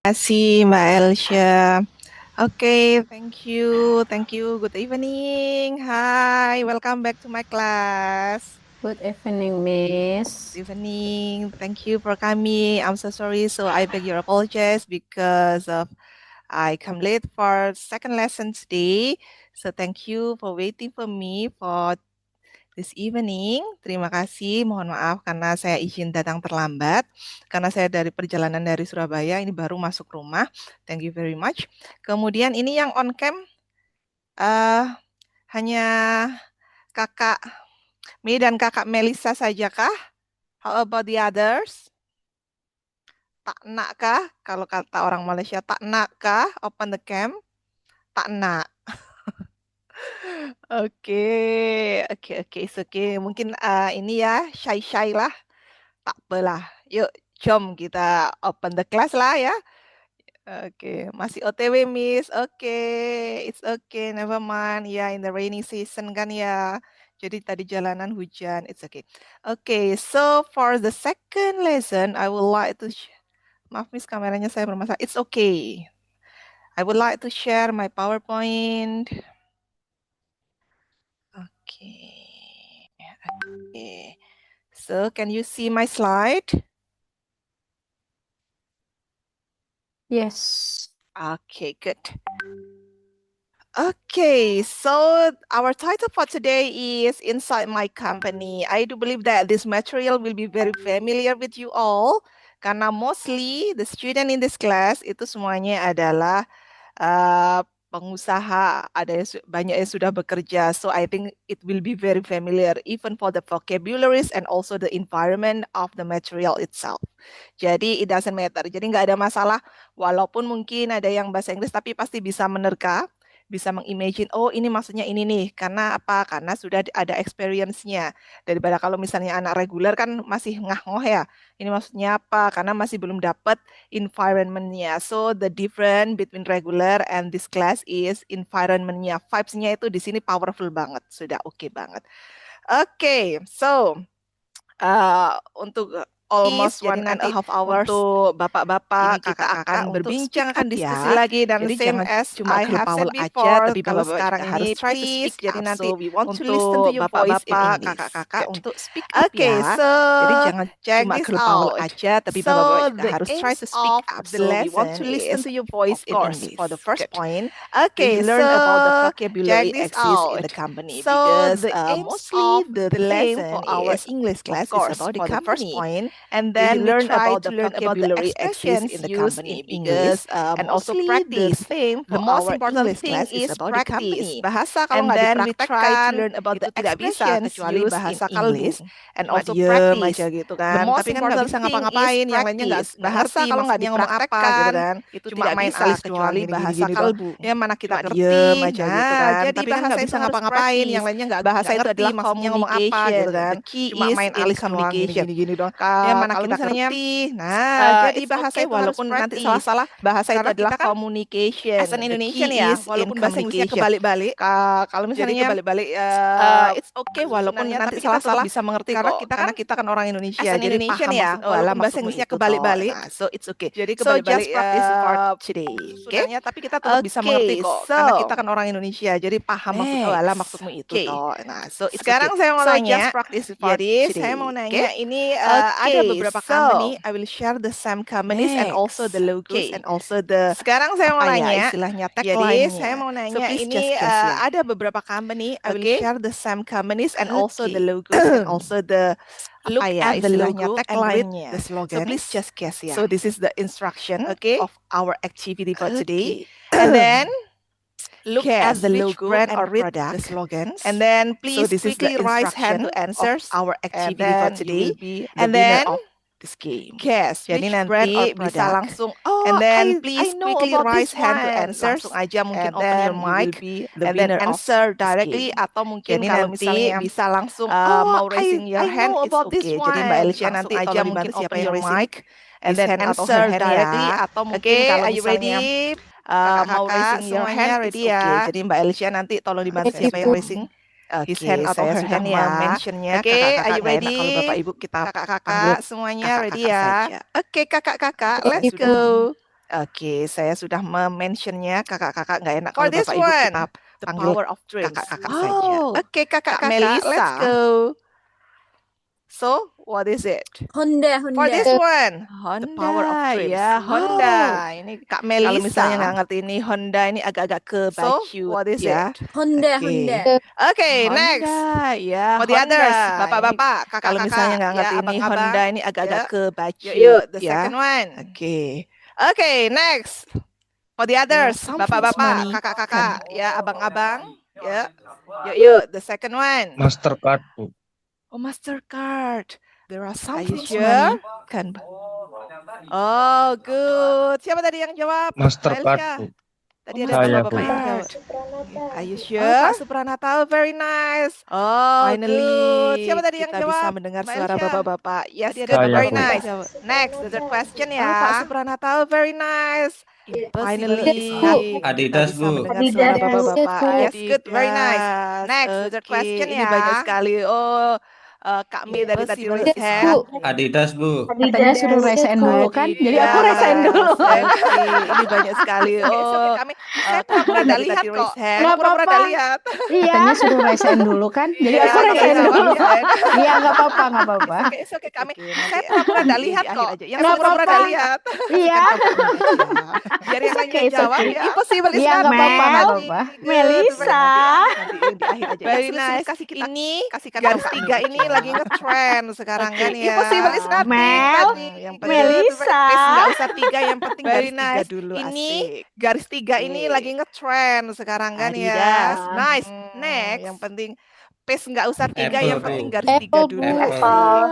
Kasih Mbak Elsha. Okay, thank you. Good evening. Hi, welcome back to my class. Good evening, Miss. Good evening. Thank you for coming. I'm so sorry, so I beg your apologies because of I come late for second lesson today. So thank you for waiting for me for this evening. Terima kasih, mohon maaf karena saya izin datang terlambat. Karena saya dari perjalanan dari Surabaya, ini baru masuk rumah. Thank you very much. Kemudian ini yang on cam, eh, hanya kakak Mei dan kakak Melisa saja kah? How about the others? Tak nak kah? Kalau kata orang Malaysia, tak nak kah? Open the cam. Tak nak. Oke, oke, oke. Mungkin ini ya, shy-shy lah. Tak apalah. Yuk, jom kita open the class lah ya. Oke, masih OTW Miss. Oke, it's okay, never mind. Ya, in the rainy season kan ya. Jadi tadi jalanan hujan, it's okay. Oke, so for the second lesson, I would like to maaf Miss, kameranya saya bermasalah. It's okay. I would like to share my PowerPoint. Oke. Oke. So, can you see my slide? Yes. Okay, good. Okay, so our title for today is Inside My Company. I do believe that this material will be very familiar with you all karena mostly the student in this class itu semuanya adalah pengusaha, ada yang banyak yang sudah bekerja. So I think it will be very familiar even for the vocabularies and also the environment of the material itself. Jadi it doesn't matter. Jadi nggak ada masalah walaupun mungkin ada yang bahasa Inggris tapi pasti bisa menerka, bisa mengimagine, oh ini maksudnya ini nih. Karena apa? Karena sudah ada experience-nya. Daripada kalau misalnya anak reguler kan masih ngah-ngoh ya. Ini maksudnya apa? Karena masih belum dapat environment-nya. So the difference between regular and this class is environment-nya. Vibes-nya itu di sini powerful banget. Sudah oke banget. Oke, so untuk almost jadi 1.5 hours untuk bapak-bapak, kita kakak-kakak akan untuk berbincang, speak akan up diskusi ya. lagi dan Jadi same jangan as cuma I have kepawel said aja, before, tapi kalau bapak-bapak sekarang juga ini harus try to please, speak jadi up. nanti So we want to listen to untuk your voice in bapak-bapak, English. kakak-kakak Good. untuk speak up Okay, ya. so Jadi jangan check cuma this kepawel out. aja, tapi So bapak-bapak juga the harus try aims to speak of up. the So we want lesson to listen is, to your voice of in course, English. for the first Good. point, Okay, we learn about the so vocabulary check this axis in out. the company So because the aims mostly of the the theme for lesson our is, English of class is course, about the for the first company. point, and We then we learn try about to the learn about the vocabulary axis expressions in the used company in English, because and also mostly the practice. theme The for most our important English thing class is is about the practice. company. Bahasa kalau And nggak then we try to dipraktekkan learn about itu the tidak bisa expressions kecuali used in bahasa English. kalbu. And Cuma also diem practice. aja gitu The kan. most Tapi kan nggak important bisa thing is ngapa-ngapain, yang lainnya practice. nggak Bahasa ngerti kalau nggak maksudnya ngomong apa gitu dipraktekkan kan. itu Cuma tidak main bisa alis doang kecuali bahasa gini-gini doang. kalbu. Ya mana kita Cuma diem ngerti. aja gitu Nah, kan. jadi Tapi kan bahasa nggak itu bisa harus ngapa-ngapain. Yang practice. lainnya Bahasa nggak itu ngerti adalah maksudnya ngomong apa communication. gitu kan. The key Cuma is main in alis doang communication. gini-gini doang. Ya Ka mana kalau kita misalnya ngerti. Nah, jadi it's bahasa okay itu harus walaupun nanti practice. salah-salah. Bahasa itu Karena adalah kita kan communication. as an The Indonesian key ya, is in walaupun bahasa Inggrisnya communication. kebalik-balik, kalau Jadi misalnya kebalik-balik it's okay walaupun sebenarnya, nanti tapi kita tetap salah-salah bisa mengerti karena kok. karena kita kan orang Indonesia, as an jadi Indonesian paham ya, maksud, oh alah walaupun bahasa maksudmu Inggrisnya itu toh. kebalik-balik. Nah, so it's okay. Jadi So just kebalik-balik practice for today. Okay? sebenarnya, tapi kita tetap bisa mengerti Okay, kok. so Karena kita kan orang Indonesia, jadi paham maksud, oh alah next. maksudmu itu Okay. toh. Nah, so it's Sekarang okay. saya mau So nanya, just practice for jadi today. saya mau Okay? nanya ini Ada okay, beberapa so company, I will share the same companies and also the logos Okay. and also the Sekarang saya mau apa ya nanya, istilahnya jadi tagline-nya. saya mau So nanya please ini just guess ya. ada beberapa company, I will Okay? share the same companies and also the Okay. logos and also the Look apa ya at the istilahnya logo and read tagline-nya. the So slogan. please just guess ya. So this is the instruction Okay? of our activity for today. And then Look guess at the which logo brand and or read product. the slogans. And then So please this is the quickly raise hand instruction to answers. of our And activity for then you today. will be the And winner then of this game. guess Jadi which brand or nanti bisa product. langsung, oh, And then I please know quickly about raise this hand to one. answers. Langsung aja mungkin And open then your you will mic be the and then winner of answer this directly. game. Atau mungkin Jadi kalau nanti misalnya bisa langsung mau raising your I hand, know it's about this okay. Jadi Mbak one. Elcia Langsung nanti aja tolong mungkin dibantu siapa open yang your raising mic and his then hand atau her answer hand directly. ya. Atau mungkin Okay, kalau are you misalnya ready? Mau kakak-kakak raising your semuanya hand, ready it's okay. ya. Jadi Mbak Elcia nanti tolong dibantu Ready, siapa yang Bu. raising his Oke, hand atau saya her sudah hand ya. mentionnya Oke, are kakak-kakak you nggak enak ready? kalau Bapak Ibu kita panggil Kakak-kakak semuanya ready kakak-kakak ya. saja. Oke, kakak-kakak, Ready, let's Bu. go. Oke, saya sudah mentionnya. Kakak-kakak nggak enak For kalau this Bapak Ibu kita one, the panggil power of dreams. kakak-kakak saja. Oh, Oke, Kak kakak-kakak, Melissa. let's go. So, what is it? Honda, For Honda. this one, Honda, the power of dreams. ya Honda. Oh, Ini Kak kalau misalnya Melissa. nggak ngerti ini Honda ini agak-agak ke So, baju what is ya. it? Honda, Oke. Honda. Okay, next. Honda, ya For the Honda. others, Ini bapak-bapak, kalau misalnya kakak-kakak, nggak ya ngerti ini abang-abang. Honda ini agak-agak Ya. ke baju Yuk, the ya. second one. Oke. Okay, next. For the others, some bapak-bapak, money kakak-kakak, ya abang-abang. Ya. Yuk, the second one. Mastercard, Bu. Oh, Mastercard. There are some Are you money sure? kan. Oh, good. Siapa tadi yang jawab? Mastercard, Mailsha. Bu. Tadi ada Saya, bapak-bapak Bu. yang jawab. Are you Oh, sure? Pak Supranatal, very nice. Oh, Finally, good. Siapa tadi yang kita jawab? bisa mendengar suara Mailsha. bapak-bapak. Yes, Tadi ada good, Saya, very Bu. nice. jawab. Next, the third question Oh, Pak ya. Supranatal, very nice. Finally, Adidas, kita bisa Bu. mendengar suara Adidas. bapak-bapak. Yes, good, very nice. Adidas. Next, the third Oke, question ini ya. banyak sekali. Oh, Kak Mi dari tadi raise hand. Adidas, Bu. Katanya suruh raise hand dulu kan? Jadi aku raise hand dulu. Oke, ini banyak sekali. Oh, Oh, kami. Saya pura-pura dari nggak lihat tadi kok. raise hand. Saya pura-pura nggak apa-apa. lihat. Katanya suruh raise hand dulu kan? Jadi Iya, aku raise hand iya, dulu. iya. Iya, nggak apa-apa, nggak apa-apa. Oke, kami. Oke, nanti Saya pura-pura nggak di lihat akhir kok. aja. Yang Nggak pura-pura nggak apa-apa. lihat. Iya. Biar yang lainnya It's okay, jawab it's okay. ya. Impossible is Iya, not nggak apa-apa, nggak Mel. apa-apa. Good, Melissa. Nanti di akhir aja. Very Yang sulit-sulit nice. kasih kita. Ini Kasihkan garis tahu Kak tiga Mi ini aja. lagi nge-trend sekarang Oke, kan ya. impossible is nothing Mel, tadi. Yang Melissa. Pace nggak usah tiga, yang penting Very garis tiga nice. dulu. Ini Asik. Garis tiga ini Oke. lagi nge-trend sekarang kan ya. Adidas. Nice. Hmm, Next. yang penting Pace nggak usar tiga, Apple, yang Bu. penting garis tiga Apple, dulu. Bu. Asik. Apple.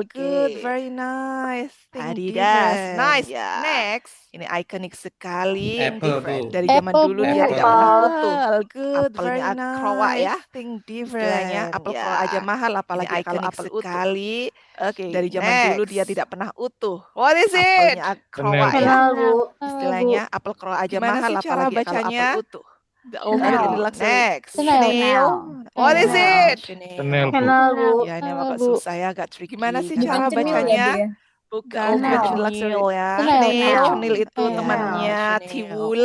Good, Oke. very nice. Think Adidas. different. Nice. Ya. Next. Ini ikonik sekali. Apple, Bu. Dari zaman Apple, dulu Bu. dia tidak pernah utuh. Good, very Apelnya kroa ya. nice. Think different. Istilahnya apel Ya. kroa aja mahal, apalagi Ini kalau ikonik apel sekali. utuh. Oke, Dari zaman dulu dia next. tidak pernah utuh. What is it? Apelnya kroa Kenal, ya. Kenal, Bu. Istilahnya apel kroa aja Gimana mahal, sih cara apalagi kalau bacanya? apel utuh. The Kenal. ultimate Oke, luxury. next. Kenal. What is it? Kenal, Bu. Kenal, Bu. Ya, ini Kenal, agak Bu. susah ya, agak tricky. Gimana sih Karena cara Bukan cenil ya, Bu bacanya? ya? bukan Kenal. bukan Chanel ya. Kenal, Chanel, kenal. Chanel itu Iya. temannya Chanel. Tiwul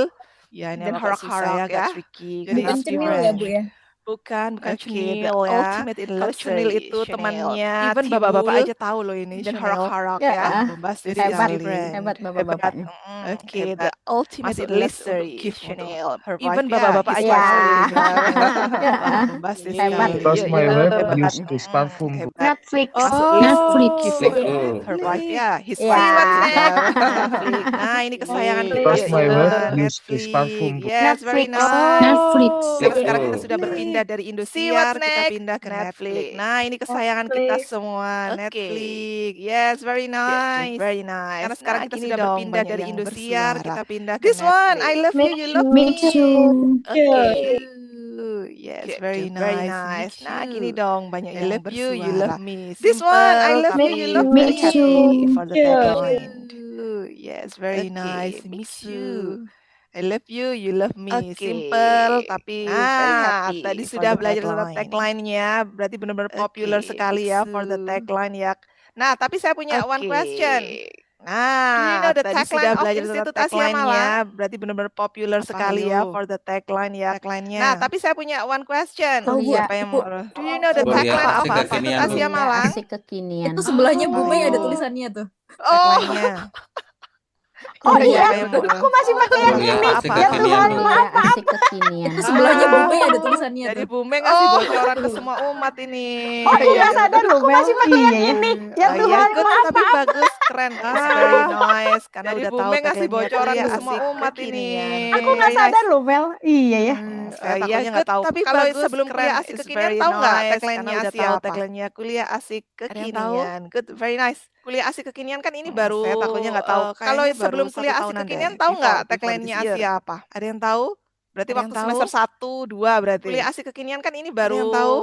Ya, ini dan agak susah ya, Harok-Harok agak ya. tricky. Jadi Bukan it's cenil ya, different. Bu ya? Bukan Oke, the Chanel ya. ultimate in Kalau luxury. Chanel itu Chanel. temannya Even Tiwul bapak-bapak aja tahu loh ini dan Chanel. Harok-Harok Ya. ya. Bombastis Jadi it's Hebat. different. Hebat bapak-bapaknya. Oke, the Hebat. ultimate Masuk in list luxury untuk gift Chanel. untuk her Even wife ya, bapak-bapak his aja wife. tahu. Ya. Wah, bombastis Hebat. sekali. Because Yuk, my yuk, wife bapak-bapak. use this parfum, Bu. Hebat. Netflix. Masuk Oh, list Netflix. with Oh. her wife ya, his Ya. wife. Netflix. Nah, ini kesayangan kita Because Yuk, my yuk. wife semua. use this Netflix. parfum, Bu. Yes, very Netflix. nice. Netflix. Tapi sekarang kita Oh. sudah berpindah dari Indosiar, kita pindah ke Netflix. Nah, ini kesayangan kita semua, Oke. Netflix. Yes, very nice. Very nice. Karena sekarang Nah, kita gini sudah dong, berpindah banyak dari yang Indosiar, bersuara. kita pindah ke This one, Netflix. I love you, you love Me me. too. Okay. Yes, Good, very good, very nice. nice. Nah, Me gini too. dong, banyak I yang love you, you bersuara. love me. This Simple, one, I love tapi you, you love Me me. too. For the tagline. Yes, very Okay, nice. me Me too. too. I love you, you love me. Okay. Simple, tapi very Nah, happy. tadi For sudah the belajar tentang tagline. tagline-nya, berarti benar-benar popular Okay, sekali ya for the so- tagline ya. Nah, tapi saya punya one question. Nah, Do you know the tadi tagline sudah of belajar tentang Institut Asia tagline-nya, Malang? berarti benar-benar popular Apa, sekali ya ayo? for the tagline ya. Tagline-nya. Nah, tapi saya punya one question. Tahu, Bu. Apa yang Bu. Do you know the Kuliah tagline of asik Institut kekinian, Bu. Asia Malang? Asik kekinian. Itu sebelahnya Oh. Bu Mei ada tulisannya tuh. Oh, Tagline-nya. Oh iya, Apa yang mau- aku masih pakai yang Kuliah ini. asik Apa? Ya kekinian, Tuhan, Bu. maaf. Asik kekinian. Itu sebelahnya Bu Mei ada tulisannya jadi tuh. Bu Mei ngasih Oh. bocoran ke semua umat ini. Oh, aku nggak sadar loh, Mel. Masih pakai yang ini. Ya Oh, Tuhan, good, maaf. tapi bagus, keren. It's very nice karena Jadi udah Bu tahu Mei ngasih tagline-nya bocoran kuliah ke semua asik umat kekinian. ini. Aku nggak Very nice. sadar loh, Mel. Iya ya. Saya Iya, takutnya nggak good, tahu. tapi Kalau bagus, sebelum keren. kuliah It's asik very kekinian tahu nggak nice, tagline-nya karena udah Asia tahu apa? tagline-nya kuliah asik Ada yang tahu? kekinian. Good, very nice. Kuliah asik kekinian kan ini Hmm, baru. saya takutnya nggak tahu. Kalau Kayaknya sebelum baru kuliah 1 asik tahunan kekinian deh. tahu nggak Before tagline-nya this year. Asia apa? Ada yang tahu? Berarti Ada yang waktu tahu? semester 1, 2 berarti. Kuliah asik kekinian kan ini baru. Ada yang tahu?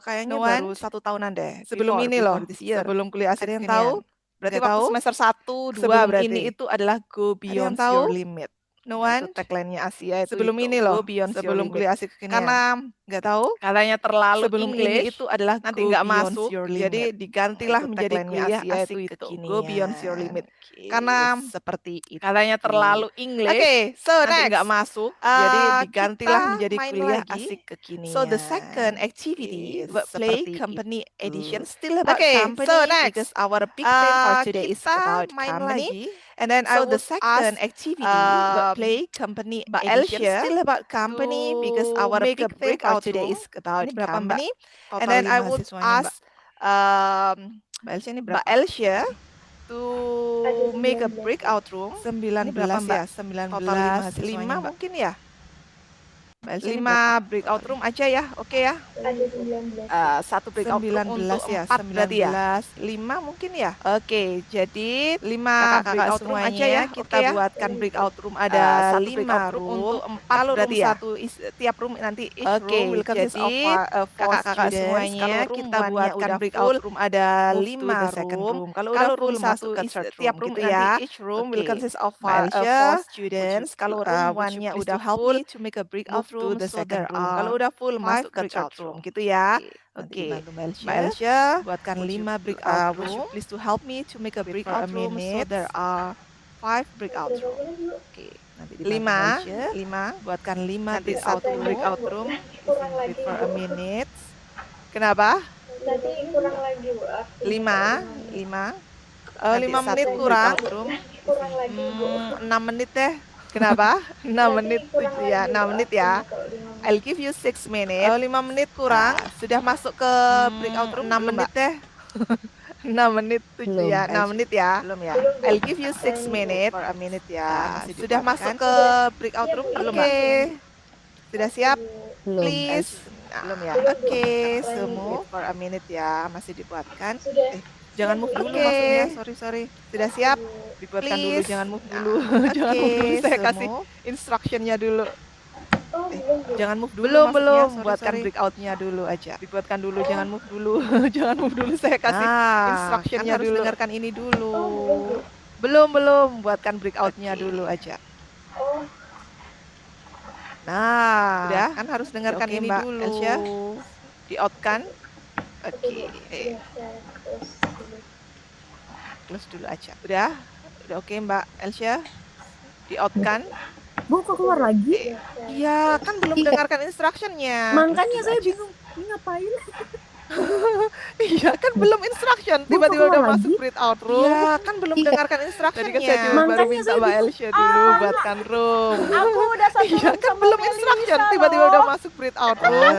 Kayaknya No one? baru 1 tahunan deh. Sebelum ini loh, Before this year. sebelum kuliah asik Ada yang kekinian. tahu? Berarti Nggak waktu tahu? semester 1, 2 Sebelum berarti. ini itu adalah Go Ada yang Beyond tahu? Your Limit. No one? Itu tagline-nya Asia itu. Sebelum ini loh, Go beyond your sebelum limit. kuliah asik kekinian. Karena nggak tahu katanya terlalu sebelum ini English, itu adalah nanti go nggak beyond masuk, your jadi limit. digantilah Itu menjadi tagline-nya kuliah Asia asik itu kekinian. Go beyond your limit. Oke, Karena seperti itu. katanya terlalu English, Oke, so nanti next. nggak masuk, jadi digantilah Kita menjadi main kuliah lagi. asik kekinian. So the second activity, is workplay seperti company itu. edition, still about Okay, company. so next, because our big theme for today is kita about main company. lagi, and then I So the would second ask activity, workplay company Mbak edition, Elsia still about company to because our make a big theme for breakout today room. is about Ini berapa, Mbak? company. Total And then I 5 would siswanya, Mbak. ask Mbak Elsia ini Mbak berapa? Elsia to make a breakout room. 19 Ini berapa, Mbak? ya, 19. Total 5 5 siswanya, Mbak. mungkin ya? Mbak Elsia ini 5 berapa? breakout room aja ya, oke ya? Satu breakout room 19 untuk ya, 4 berarti ya? 5 mungkin ya? Oke, jadi 5 kakak-kakak breakout room aja ya, semuanya kita oke ya? buatkan breakout room Ada ada 5 5 room room untuk 4 kalau room berarti ya? satu tiap room nanti each Oke, room will consist of jadi 4 kakak-kakak students. semuanya Kalau room kita 1-nya buatkan udah breakout full, room ada move to 5 the second room. room. Kalau Kalau udah full room masuk satu ke third tiap room room gitu nanti ya. each room will Oke, consist of Mbak Elsia, 4 students. Kalau room would you 1-nya please udah to help full, me to make a breakout move to room the so second there room. Kalau udah full 5 masuk ke breakout third room room. gitu ya. Nanti Oke, dibantu Mbak Mbak Elsia. Elsia, Buatkan would you 5 breakout would you room. please to help me to make a Wait for breakout a room so minute. there are 5 breakout room. Oke, nanti dibantu Mbak 5, Elsia. 5. Buatkan 5 Nanti breakout satu room. breakout room. Wait for a minute. Kenapa? Nanti kurang lagi, Bu. 5, 5 menit satu kurang. breakout room. Kurang lagi, Bu. 6 menit deh. Kenapa? 6 menit kurang ya, lagi, 6 Bu, menit ya. kalau 5 menit. I'll give you 6 minutes. 5 menit kurang. Sudah masuk ke breakout room 6 belum, menit Mbak? deh. 6 menit Belum. ya, 6 menit ya. Belum ya? Belum, Bu. I'll give you 6 Yang minutes. For a minute ya. Masih Sudah dibuatkan. masuk ke breakout Iya, room Bu, belum, iya. Mbak? Sudah siap? Belum. Please. Belum ya? Oke, Lanjut. semua. Wait for a minute ya. Masih dibuatkan. Sudah. Jangan move dulu Oke. maksudnya. Sorry. Sudah siap? Dibuatkan dulu, Please. jangan move Nah, dulu. Jangan move dulu, Oke, saya kasih semua. instructionnya dulu. Oh, belum, Bu. Jangan move dulu Belum, maksudnya. belum. Buatkan Sorry. breakoutnya dulu aja. Dibuatkan dulu, jangan move dulu. Jangan move dulu, saya kasih Nah, instructionnya kan harus dulu. dengarkan ini dulu. Oh, belum, Bu. Belum. Buatkan breakoutnya Oke. dulu aja. Oh, Nah, Udah? kan harus dengarkan Oke, ini Mbak dulu. Elsia. Di-out kan? oke, Oke. Bu. Sudah, saya terus dulu. Close dulu aja. Udah oke Mbak Elsia? Di-out kan? Bu, kok keluar lagi? Sudah, saya Iya, kan belum Iya. dengarkan instructionnya. Makanya dulu saya aja. bingung. Ini ngapain? Iya, kan belum instruction. Bu, Tiba-tiba kok udah keluar masuk lagi? breakout room. Iya, kan belum Iya. dengarkan Tadi kan instructionnya. saya cuma baru Makanya minta saya Mbak bingung. Elsia dulu buatkan room. Aku udah satu Iya, room kan sama belum Melisa instruction. loh. Tiba-tiba udah masuk breakout room.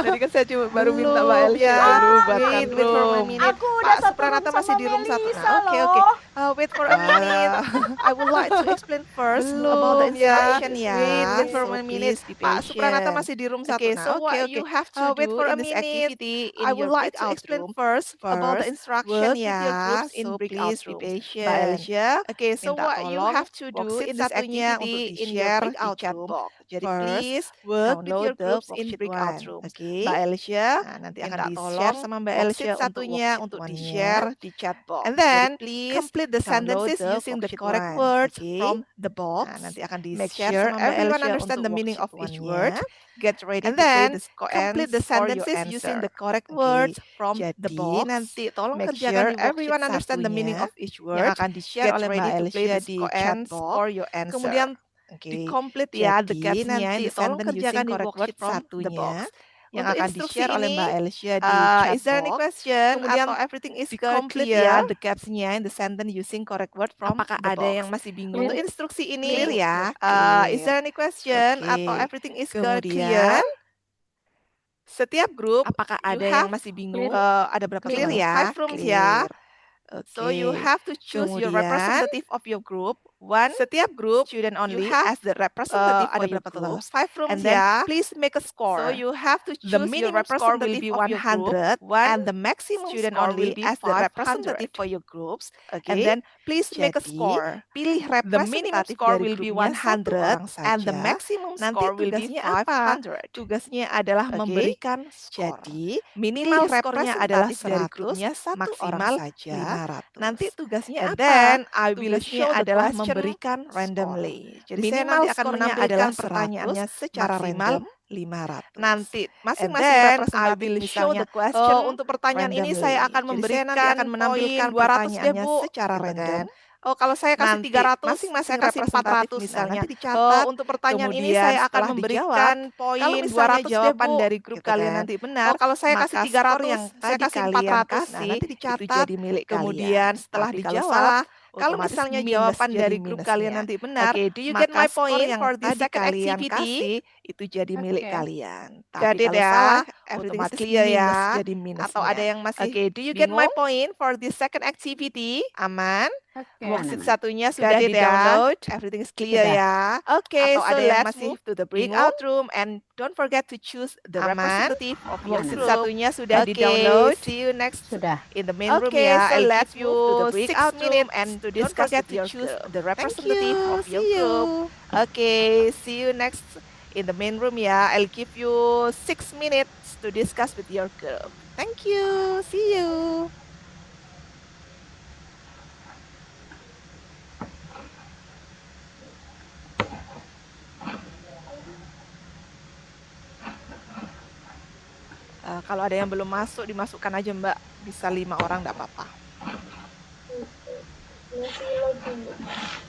Tadi kan saya cuma baru minta Mbak Belum, Elsia ya. dulu buatkan Wait for one room. minute. Aku udah Pak satu Supranata room masih sama di room 1. Melisa Nah, oke. loh. Wait for a minute. I would like to explain first about the Belum ya. instruction ya. Wait for so one minute. please be Pak Supranata patient. masih di room 1. Okay, so Nah, what oke. you have to Wait do for a in this minute. activity in I would your like to breakout explain room. first about the instruction Work ya. with your groups in So breakout please be rooms. patient. Mbak Elsia, Okay, so minta what you tolong have to do worksheet in this satunya untuk activity in your di-share di breakout chat room. box. Jadi First, please work with download your the groups in worksheet breakout one. room. Okay? Mbak Elsia, Nah, nanti akan minta di-share tolong sama Mbak worksheet Elsia satunya untuk worksheet di-share one-nya di chat box. and then Jadi please complete the download sentences the using the worksheet correct one. words Okay? from the box. Nah, nanti akan Make di-share sure sama Mbak everyone Elsia understand untuk the meaning of worksheet each one-nya. word. Get ready And to say then the complete the for your sentences using answer. the correct Okay, words from jadi the box. nanti tolong Make kerjakan sure di worksheet everyone understand the meaning satunya of each yang word. akan di-share Get oleh ready Mbak to play Elsia the di chat coins box. for your answer. Kemudian Okay. di-complete ya the Jadi gaps-nya, nanti the tolong sentence kerjakan using di correct word worksheet from the satunya. box yang Untuk akan instruksi di-share oleh ini, Mbak Elsia di chat is there any box. question Kemudian atau everything is di-complete clear? ya the gaps-nya in the sentence using correct word from Apakah the ada box. yang masih bingung? Untuk instruksi ini, Clear ya? is there any question Okay. atau everything is clear? Kemudian Setiap grup, apakah you ada yang have masih bingung? ada berapa Clear tuh? ya? 5 rooms ya. Clear. So you Okay. have to choose your Kemudian, representative of your group. Setiap grup student you only have as the representative ada for your berapa total? groups. 5 rooms And then ya. please make a score. So you have to The choose your minimum score will representative be of your group. 100 and the maximum student score only will be as the 500. representative for your groups. Okay. And then please make a Jadi, score. Pilih the minimum representative score dari will be grupnya satu 100 orang and the saja. maximum Nanti score will be tugasnya apa? 500. Tugasnya adalah Okay. memberikan skor. Jadi, Minimal pilih skornya adalah representatif dari 100, grupnya satu orang maksimal saja. 500. Nanti tugasnya And apa? then I will Tugasnya show the adalah question diberikan randomly. Jadi saya Minimal nanti akan skornya menampilkan adalah pertanyaannya 100, secara maksimal random 500. Nanti masing-masing then I representatif will show misalnya the question untuk pertanyaan ini randomly. saya akan Jadi saya nanti memberikan akan menampilkan poin 200 deh pertanyaannya Bu, secara gitu random. kan. Oh, kalau saya kasih Nanti 300, masing-masing saya kasih representatif 400 misalnya. nanti dicatat. dicatat. Untuk pertanyaan ini Kemudian saya akan setelah memberikan dijawab, poin kalau misalnya 200 deh jawaban Bu, dari grup gitu kalian kan. nanti benar, Oh, kalau saya maka kasih skor 300, yang saya tadi kasih kalian 400 kasih nih, nanti itu dicatat. jadi milik Kemudian kalian. setelah Tapi kalau dijawab, salah, kalau otomatis misalnya minus jawaban jadi dari grup kalian minusnya. nanti benar, Oke, do you maka get my skor point yang for the tadi second kalian activity? kasih Itu jadi milik Oke. kalian. Tapi jadi kalau dah, salah, everything is otomatis clear minus ya. jadi minusnya. Atau ada yang masih Oke, do you get my bingung? point for the second activity? Aman? Oke. Worksheet Aman. satunya sudah Jadi di-download, everything is clear Sudah. ya. Okay, Atau so ada yang let's masih move to the bingung? breakout room and don't forget to choose the Aman? representative of your Worksheet group. satunya sudah Okay, di-download. see you next Sudah. In the main room Okay, ya, so I'll let's give you move to the 6 breakout room minutes and to don't discuss forget with to your choose group. the Thank representative you, of your see group. you. Okay, see you next in the main room ya. I'll give you 6 minutes to discuss with your group. Thank you, see you. Kalau ada yang belum masuk, dimasukkan aja Mbak. Bisa 5 orang, enggak apa-apa. Masih loading Bu,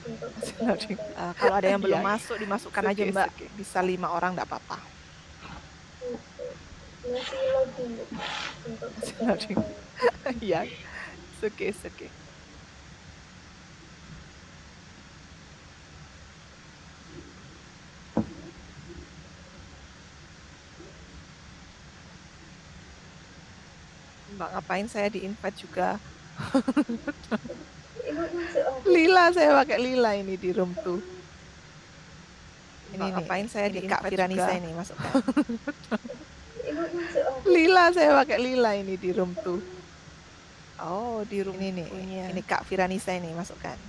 untuk Loading. pertanyaan. Kalau ada yang belum Iya. masuk, dimasukkan aja Oke, Mbak. oke. Bisa 5 orang, enggak apa-apa. Masih loading Bu, untuk Masih pertanyaan. loading. Iya, it's okay. Mbak, ngapain saya di-invite juga? Ibu masuk apa? Lila, saya pakai Lila ini di room 2. Ini Mbak, nih, ngapain saya ini di Kak invite Firanisa juga? ini masukkan. Ibu masuk apa? Lila, saya pakai Lila ini di room 2. Oh, di room Ini nih, punya. ini Kak Firanisa ini masukkan.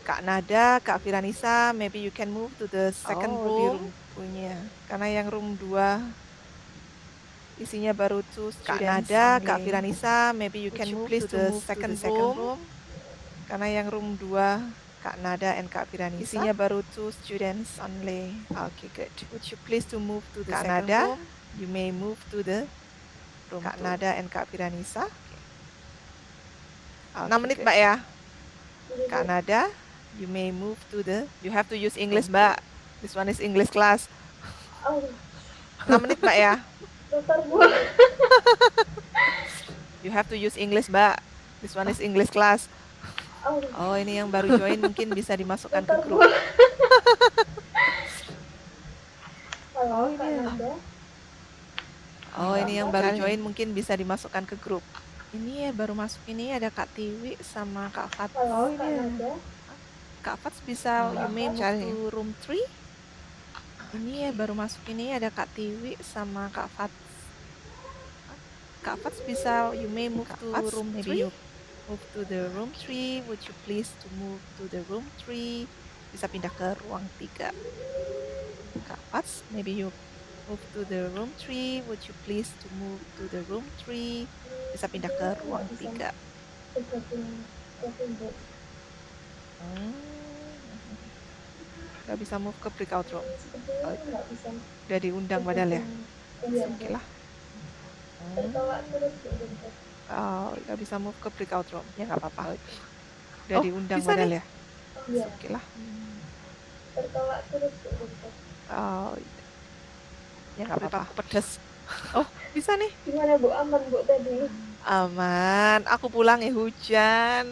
Kak Nada, Kak Firanisa, maybe you can move to the second Oh, di room. room punya. Karena yang room 2 isinya baru 2 Kak students Nada, only. Kak Firanisa, maybe you Would can you move please to to the move to second the second room. room? Karena yang room 2 Kak Nada and Kak Firanisa isinya baru 2 students only. Okay, good. Would you please to move to the Kak second Nada, room? You may move to the room Kak 2. Nada and Kak Firanisa. Okay, 6 menit good. Mbak ya. Jadi, Kak Nada, you may move to the. You have to use English Room Mbak. This one is English class. oh, 6 menit Mbak ya. dokter Bu. You have to use English Mbak. This one is English class. Oh, Oh, ini yang baru join mungkin bisa dimasukkan ke dokter Bu. grup. Halo, Kak Nada. Oh, ini yang baru Cari. join mungkin bisa dimasukkan ke grup. Ini ya baru masuk ini ada Kak Tiwi sama Kak Fats. Halo, Kak Nada. Kak Fats bisa you may move Cari. to room 3. Ini ya baru masuk ini ada Kak Tiwi sama Kak Fats. Kak Fats bisa you may move Kak to Fats, room maybe 3. Move to the room 3. Would you please to move to the room 3? Bisa pindah ke ruang 3. Kak Fats, maybe you move to the room 3. Would you please to move to the room 3? Bisa pindah ke ruang 3. Gabung Bu. Gak bisa move ke breakout room. Sepertinya nggak bisa. Udah diundang padahal ya. Iya, Oke lah. tertawa terus Bu, dokter. Oh, gak bisa move ke breakout room. Ya nggak apa-apa. Udah Oh, diundang bisa padahal nih. ya. Iya, Oke lah. tertawa terus Bu, dokter. Oh, ya nggak apa-apa. Pedas. Oh, bisa nih. Gimana Bu, aman Bu tadi? Aman. Aku pulang ya hujan.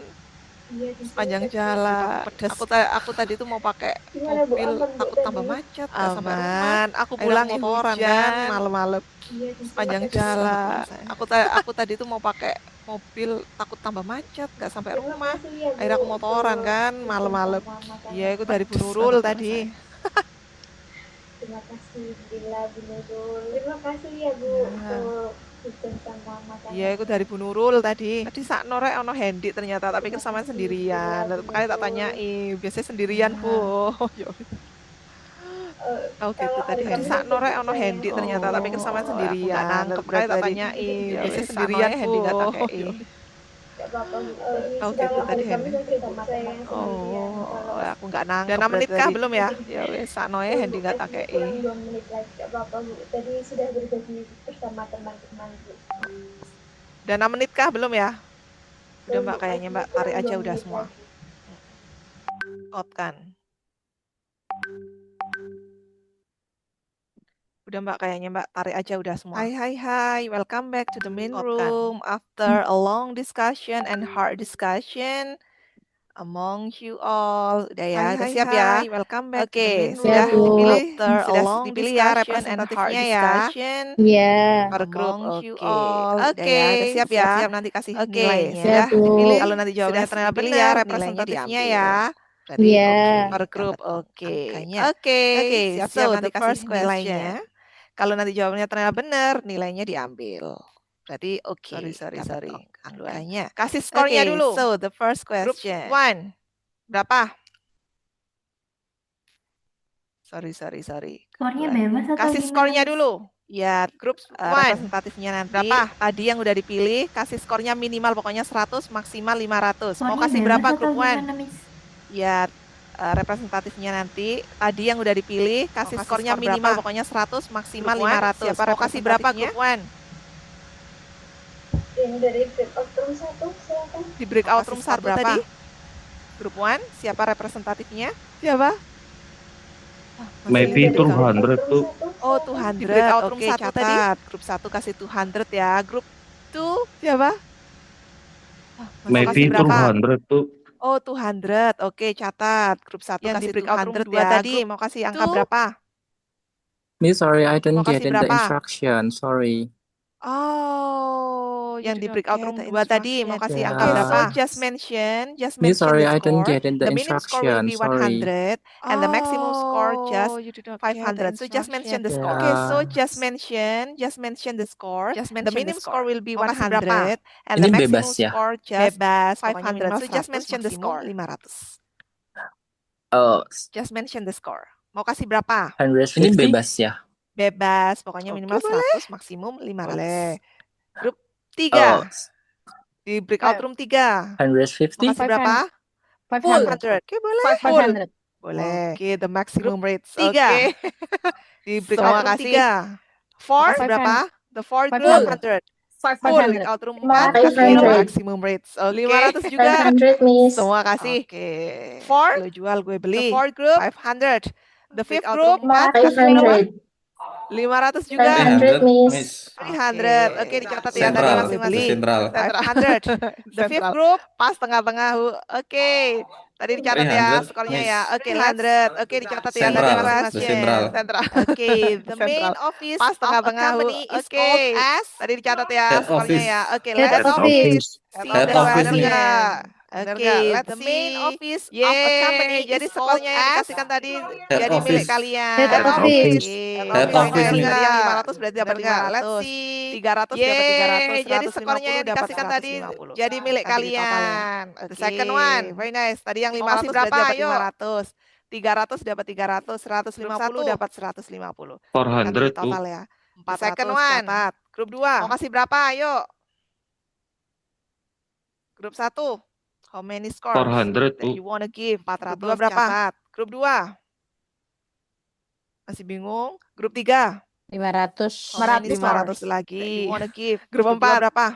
Iya, di sini Sepanjang kecil. jalan. Pedas. Aku tadi tuh mau pakai Gimana Bu, mobil. aman Bu Takut tambah tadi? macet, nggak sampai rumah. Aman. Aku Akhirnya pulang aku ya motoran hujan. kan, malam-malam. Iya, di sini Sepanjang kecil. jalan. Saya. Aku tadi tuh mau pakai mobil, takut tambah macet, nggak sampai Terima rumah. kasih ya, Bu, Akhirnya aku motoran untuk kan, malam-malam. sama-sama. Iya, aku dari Bu Pedas Nurul banget tadi. Terima kasih Bila Bu Nurul. Terima kasih ya Bu Ya. untuk hujan sama makanan. Iya, aku dari Bu Nurul tadi. Tadi sak norek ono Hendy ternyata, tapi kan sama sendirian. Lalu makanya tak tanyai, biasanya sendirian Bu. Oh, iya. Oh gitu Kalau tadi. hari Tadi Kamis sak norek itu ono saya- Hendy ternyata, tapi kan sama Oh, sendirian. aku nggak nangkep Lalu makanya tak tadi. tanyai, Ya biasanya wis, sendirian sanoe Bu. Hendy nggak tak Oh, kei. iya. Nggak apa-apa Bu. Tadi Oh sudah gitu tadi kami Hendy. masih sama teman-teman Oh, kalau aku nggak nangkep. Udah 6 menit berarti kah tadi. belum ya? Ya wes, saknoe belum Hendy Bu, nggak masih takei. kurang 2 menit lagi. Gak apa-apa Bu. Tadi sudah berbagi bersama teman-teman Bu. Udah 6 menit kah belum ya? Udah Belum, Mbak Bu, kayaknya masih Mbak, kurang tarik aja 2 udah menit semua. lagi. Out kan. Udah Mbak kayaknya Mbak, tarik aja udah semua. Hai, welcome back to the main Out kan. room after a long discussion and hard discussion among you all. Udah ya, udah siap ya? Welcome back to the Oke, main sudah room. dipilih, After a sudah long dipilih ya discussion and hard representatifnya ya. discussion Iya. Per grup, among oke. you all. Udah Oke, ya, udah siap ya? siap-siap nanti kasih Oke, nilainya. Siap, Sudah Bu. dipilih, kalau nanti Sudah jawabannya ternyata dipilih benar, ya, representatifnya nilainya ya. diambil. Berarti Iya. oke, per Dapat grup, oke. angkanya. Oke, Oke, siap-siap so nanti the kasih first nilainya. question. Kalau nanti jawabannya ternyata benar, nilainya diambil. Berarti oke, Sorry. dapat duluan. Angkanya. Kasih skornya Oke, dulu. so the first Group question. 1, berapa? Sorry. Skornya Kebetulan. bebas atau Kasih gimana, skornya Miss? dulu. Ya, grup 1. Representatifnya nanti. Berapa? Tadi yang udah dipilih, kasih skornya minimal pokoknya 100, maksimal 500. Mau Skornya kasih bebas berapa atau grup 1? gimana, Miss? Ya, representatifnya nanti. Tadi yang udah dipilih, kasih kasih skornya skor minimal berapa? pokoknya 100, maksimal Grup 1, 500. siapa Mau kasih berapa grup 1? Yang dari breakout room 1, silakan. Di breakout Kasih room skor 1 berapa? tadi. Grup 1, siapa representatifnya? Siapa? Maybe 200 tuh. Oh, Di 200. breakout room Oke, 1 catat. tadi. Grup 1 kasih 200 ya. Grup 2, Siapa? Maybe berapa? 200 tuh. Oh, 200. Oke, catat. Grup 1 Yang di kasih breakout room 200 2 ya. tadi. Grup mau kasih angka 2. berapa? Miss, sorry, I Mau didn't kasih get in the berapa? instruction. Sorry. Oh, yang di breakout room 2 tadi mau kasih Yeah. angka berapa? So Yeah. just mention Miss, sorry, the I didn't score. get in the The minimum score will instruction. be Sorry. 100 and the maximum score just you did not 500. So just mention the score. Yeah. Okay, so just mention the score. Just The mention the minimum score. score will be Mau kasih berapa? 100 and Ini the bebas maximum ya? score just Bebas, 500. pokoknya So just 100, mention the maksimum score. 500. Oh, Just mention the score. Mau kasih berapa? 150. Ini bebas ya? Bebas, pokoknya Oke, minimal boleh. 100, maksimum 500. Boleh. Grup 3. Oh, Di breakout room 3. 150. Mau kasih berapa? 500. Oke, boleh. 500. Boleh. Oke, the maximum rates. 3. Oke. Di Semua breakout room kasih. 3. 4. Kasih berapa? The 4 group 500. 500. 500. Breakout room 4 kasih 500. the maximum rates. Oke. 500 juga. 500, Miss. Semua kasih. Oke. 4. Lo jual gue The beli. 4 group 500. The 5th group 4 kasih berapa? 500. 500 juga. 500, Miss. 300. Oke, dicatat ya tadi Sentral, masing-masing. sentral. 500. The 5th group pas tengah-tengah. Oke. Tadi dicatat ya 300, skornya Miss. ya. Oke, 300. Oke, dicatat ya tadi Sentral, masing-masing. the sentral. Sentral. Oke, the main office Pas of a tengah-tengah. company is Oke. called as. Tadi dicatat ya Head skornya office. ya. Oke, Head let's office. see Head the office nih. question. Bener Oke, nggak? Let's the main see. office of a company Jadi is called skornya yang as. dikasihkan tadi Head Jadi milik office. kalian. Head office. Head office Tadi nih. yang 500 berarti dapat Bener nggak? Let's 500. see. 300 dapat 300. Jadi 150 skornya yang dapat dikasihkan tadi 150. jadi milik Nanti ditotal ya. kalian. The second one. Very nice. Tadi yang Mau kasih 500 berapa? berarti dapat Ayo. 500. 300 dapat 300. 150 dapat 150. Nanti 400 tuh. ditotal ya. The 400 second one. catat. Grup 2. Mau kasih berapa? Ayo. Grup 1. How many scores 400 that tuh. you wanna give? 400 Grup 2 berapa? catat. Grup 2. Masih bingung? Grup 3. 500. How many 500 scores that lagi. you wanna give? Grup Grup 2 4. berapa?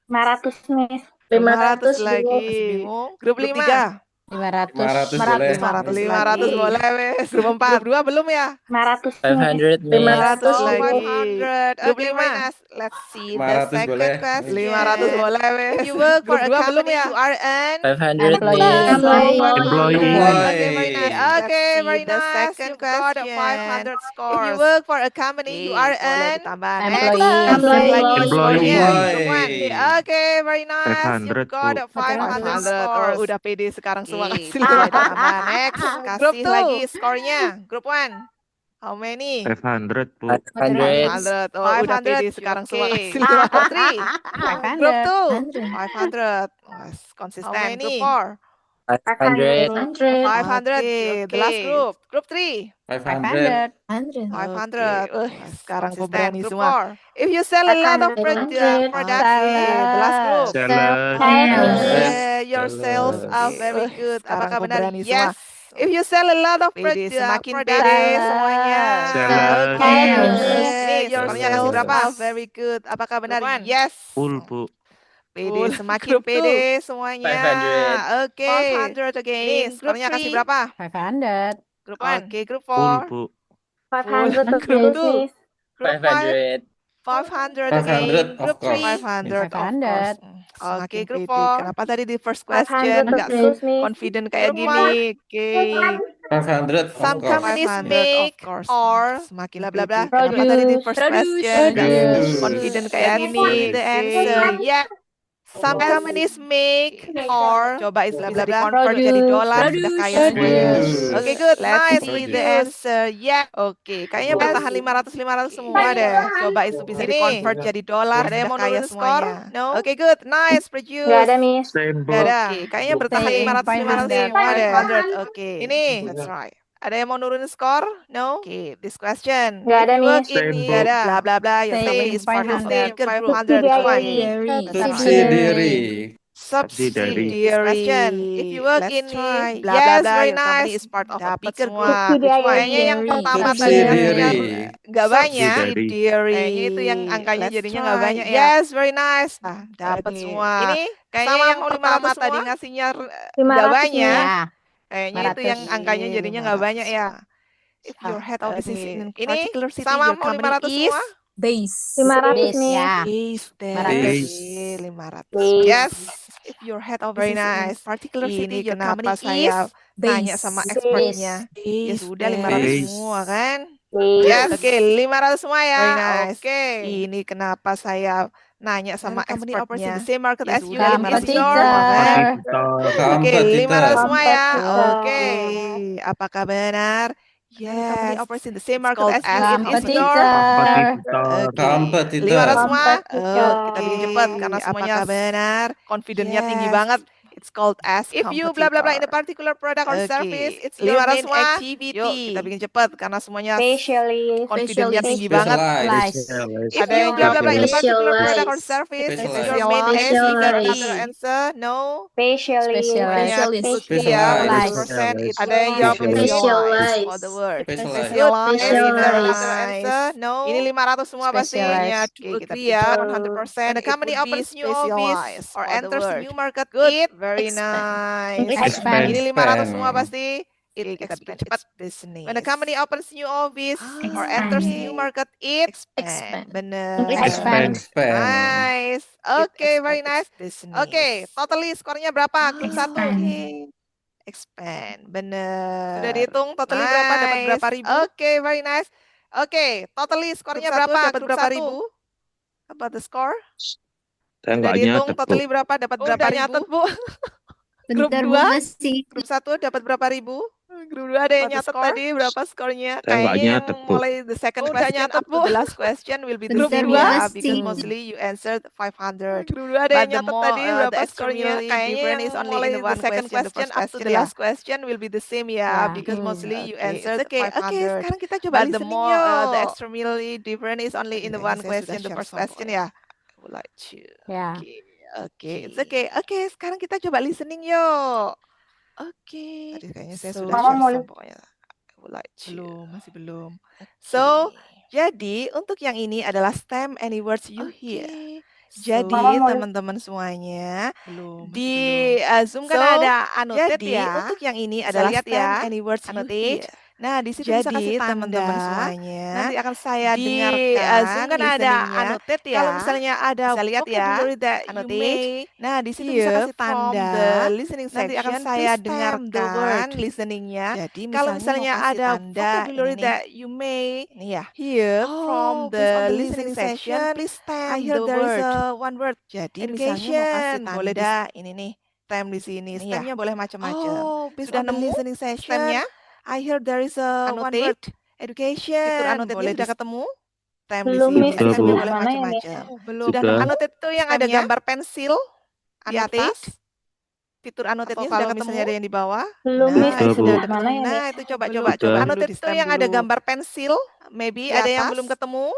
500, Miss. 500 lagi. Masih bingung? Grup 5. 500. 500 boleh. 500 boleh wes. Grup 4. Grup 2 belum ya? 500, 500, Miss. 500 Oh, lagi. 500. Grup Oke, 5. Minas. Let's see the 500 second boleh. question. 500 boleh wes. If you work for Grup a 2 belum company, ya? you are an 500, Employee. Miss. Employee. Okay, very nice. Let's Okay, see very the nice. second You got question. 500 If scores. you work for a company, you are boleh an ditambah. Employee. Next lagi Employee. skornya. Grup 1. Employee. Okay, very nice. You 500 got tuh. 500 scores. Oh, udah pede sekarang semua Oke, kasih boleh 500. ditambah. Next, Grup kasih 2. lagi skornya. Grup 1. How many? 500 tuh. 500. 500. Oh, udah 500. pede sekarang semua Okay. kasih 500. Grup 3. Grup 2. 500. 500. Oh, konsisten. How many? Grup 4. 500. 500. 500. Okay, the last group. Group 3. 500. 500. Sekarang kok Konsisten. berani Group semua. 4. If you sell a lot of 500. products, The last group. Sales. your sales are very good. Sekarang Apakah kok benar? berani Yes. semua. If you sell a lot of Pede, semakin products, pede semuanya. Sales. Okay, your Sales. sales Berapa? are very good. Apakah benar? Group one. Yes. Full, Bu. Pede, Full. semakin Group pede two. semuanya. 500. Oke. 500 again. Ini Group skornya kasih 3. berapa? 500. Group 1. Oke, group Full, 4. Bu. 500 of Group business. Group 5. 500. 500 500, again. of Group 3. course. 500 of course. 500. Semakin Oke, group pede. 4. Kenapa tadi di first 500 question of nggak business. confident kayak Group gini? 5. Okay. 500, of Some course. companies 500 of make course. or Semakin bla bla bla. pede. Kenapa tadi di first question nggak Produce. confident kayak Yes. gini? The answer. Yeah. Some companies make or Coba itu bla bisa bla bla. di-convert jadi dolar sudah kaya semuanya. Produce. Oke, good. Let's Nice. see Produce. the answer. Yeah. Oke, kayaknya Good. bertahan 500 semua deh. Coba itu bisa Ini. di-convert jadi dolar Ada yang sudah mau kaya nurunin skor? semuanya. No. Oke, good. Nice, produce. Nggak ada, Miss. Same, Bu. Nggak ada. Oke, kayaknya bertahan Same, 500 semua deh. 500. Oke, Ini. let's try. Ada yang mau nurunin skor? No. Oke, this question. Nggak If ada, you work Miss. in Same, Bu. Nggak ada. blah blah blah, your Same, company is part of a 500. bigger group. 500 is fine. Subsidiary. Subsidiary question. If you work Let's in try. blah Yes, blah blah, very your company nice. is part of a Dapat bigger semua. group. Subsidiary. Which one? Kayaknya yang pertama tadi Subsidiary. hasilnya nggak banyak. Subsidiary. Kayaknya itu yang angkanya Let's jadinya nggak try. banyak ya. Yes, very nice. Dapat Oke. semua. Ini kayaknya Sama yang mau pertama 500 tadi semua? ngasihnya 500 nggak banyak. Miss. Kayaknya itu 500. yang angkanya jadinya nggak banyak ya. If your head office is in a Ini particular city, sama your mau company 500 is semua? Base. 500 Miss. Ya. base Base. 500. Base. Yes. If your head office Very is in a nice. particular city, Ini your kenapa company saya is nanya Base. sama Base. expertnya. Ya Base, sudah 500 base. semua kan? Base. Yes. Oke, 500 semua ya. Very nice. Oke. Ini kenapa saya nanya sama company operates in expertnya. the same market Ya as you. sudah, 500 Competitor. semua kan? Competitor. Oke, 500 semua ya. Competitor. Oke. Apakah benar? Company Yes. operates in the same It's market called as you in competitor. Competitor. Oke. Competitor. 500 semua. Competitor. Kita bikin cepat karena semuanya Apakah benar? confidentnya tinggi Yes. banget. It's called as If you blah blah blah in a particular product or Oke, service, it's your 500 main semua. activity. Yuk, kita bikin cepat karena semuanya Specialist. confidentnya tinggi Specialist. banget. Specialized. If Ada you yang blah blah blah in a Specialized. particular product or service, it's your main Specialized. activity. Other answer, no. Specialist. Specialized. Semuanya Specialized. good ya, Specialized. 100%. Ada yang jawab Specialized. for the word. Specialized. Good, very Specialized. nice. Other answer, no. Ini 500 semua pasti. Specialized. Oke, kita agree bikin ya, cepat. 100%. And the company it would be opens new office specialized or for the enters word. new market. Good, It very Expand. nice. Expand. Ini 500 semua pasti. It Oke, kita bikin expands cepat. business. When the company opens new office or Expand. enters new market, it Expand. Bener. Expand. Expand. Nice. Oke, very nice. Oke, totally skornya berapa? Grup 1. Expand. Expand. Bener. Sudah dihitung totally berapa? Dapat berapa ribu? Oke, very nice. Oke, totally skornya Grup satu berapa? dapat Grup berapa 1. ribu? About the score? Saya Sudah nggak dihitung nyatet, Bu. totally berapa? Dapat Oh, berapa udah ribu? nyatet, Bu. Grup Bentar, Bu, 2? masih. Grup 1 dapat berapa ribu? Grup 2 ada yang About the nyatet score? tadi berapa skornya? Saya nggak Kayaknya yang nyatet, Bu. mulai the second Oh, udah question nyatet, up to Bu. the last question will be the Grup same dua? ya, because Masih. mostly you answered 500. Grup 2 ada But yang the nyatet more tadi berapa the skornya? extremely Kayaknya different yang is only mulai in the the one second question, the question first up to question the ya. last question will be the same ya, Ya. because mostly you Okay, answered it's okay. 500. Oke, sekarang kita coba But the listening more the yuk. extremely different is only in the Kayaknya one saya sudah question, the share first some question point. ya. I would like to. Ya. Oke, it's okay. Oke, sekarang kita coba listening yuk. Oke. Tadi kayaknya saya So, sudah Mama share mau some pokoknya. I would like to. Belum, masih belum. So, Jadi, untuk yang ini adalah stem any words you hear. Jadi, Mama mau- teman-teman semuanya, Belum, masih di belum. Zoom kan So, ada annotate jadi, ya. untuk yang ini bisa adalah lihat stem ya, any words you annotate. hear. Nah, di situ bisa kasih Jadi, tanda. teman-teman semuanya, Nanti akan saya di dengarkan. Zoom kan ada listeningnya. annotate ya. Kalau misalnya ada Bisa lihat ya, vocabulary that you annotate. may Nah, di situ hear bisa kasih from tanda. the listening Nanti akan section, saya please stem the dengarkan word. listeningnya. Jadi, Kalau misalnya mau kasih ada tanda vocabulary ini nih. that you may Ini ya. hear from Oh, the based on the listening section, please I stem hear the there is word. a one word. Jadi misalnya mau kasih Education. tanda Boleh di ini nih, stem di sini. Ini ya. Stemnya boleh macam-macam. Oh, based Sudah on the nemu listening session, stemnya? I hear there is a one annotate. word. Education. Fitur annotate-nya Boleh sudah di ketemu? stem Belum, di sini. Miss. Sudah, Stemnya Bu. boleh Mana ya, Miss? macam-macam. Oh, belum. Sudah Sudah. nemu Annotate itu yang ada stemnya? gambar pensil Di di atas? atas. fitur annotednya Atau sudah kalau ketemu? misalnya ada yang di bawah. Belum, Nah, Miss. itu Udah, sudah Bu. ada Mana ketemu. ya, Nah, Miss? itu coba Belum. coba Udah. dulu Annotate di itu stem yang ada dulu. gambar pensil, maybe Di ada yang atas. belum ketemu.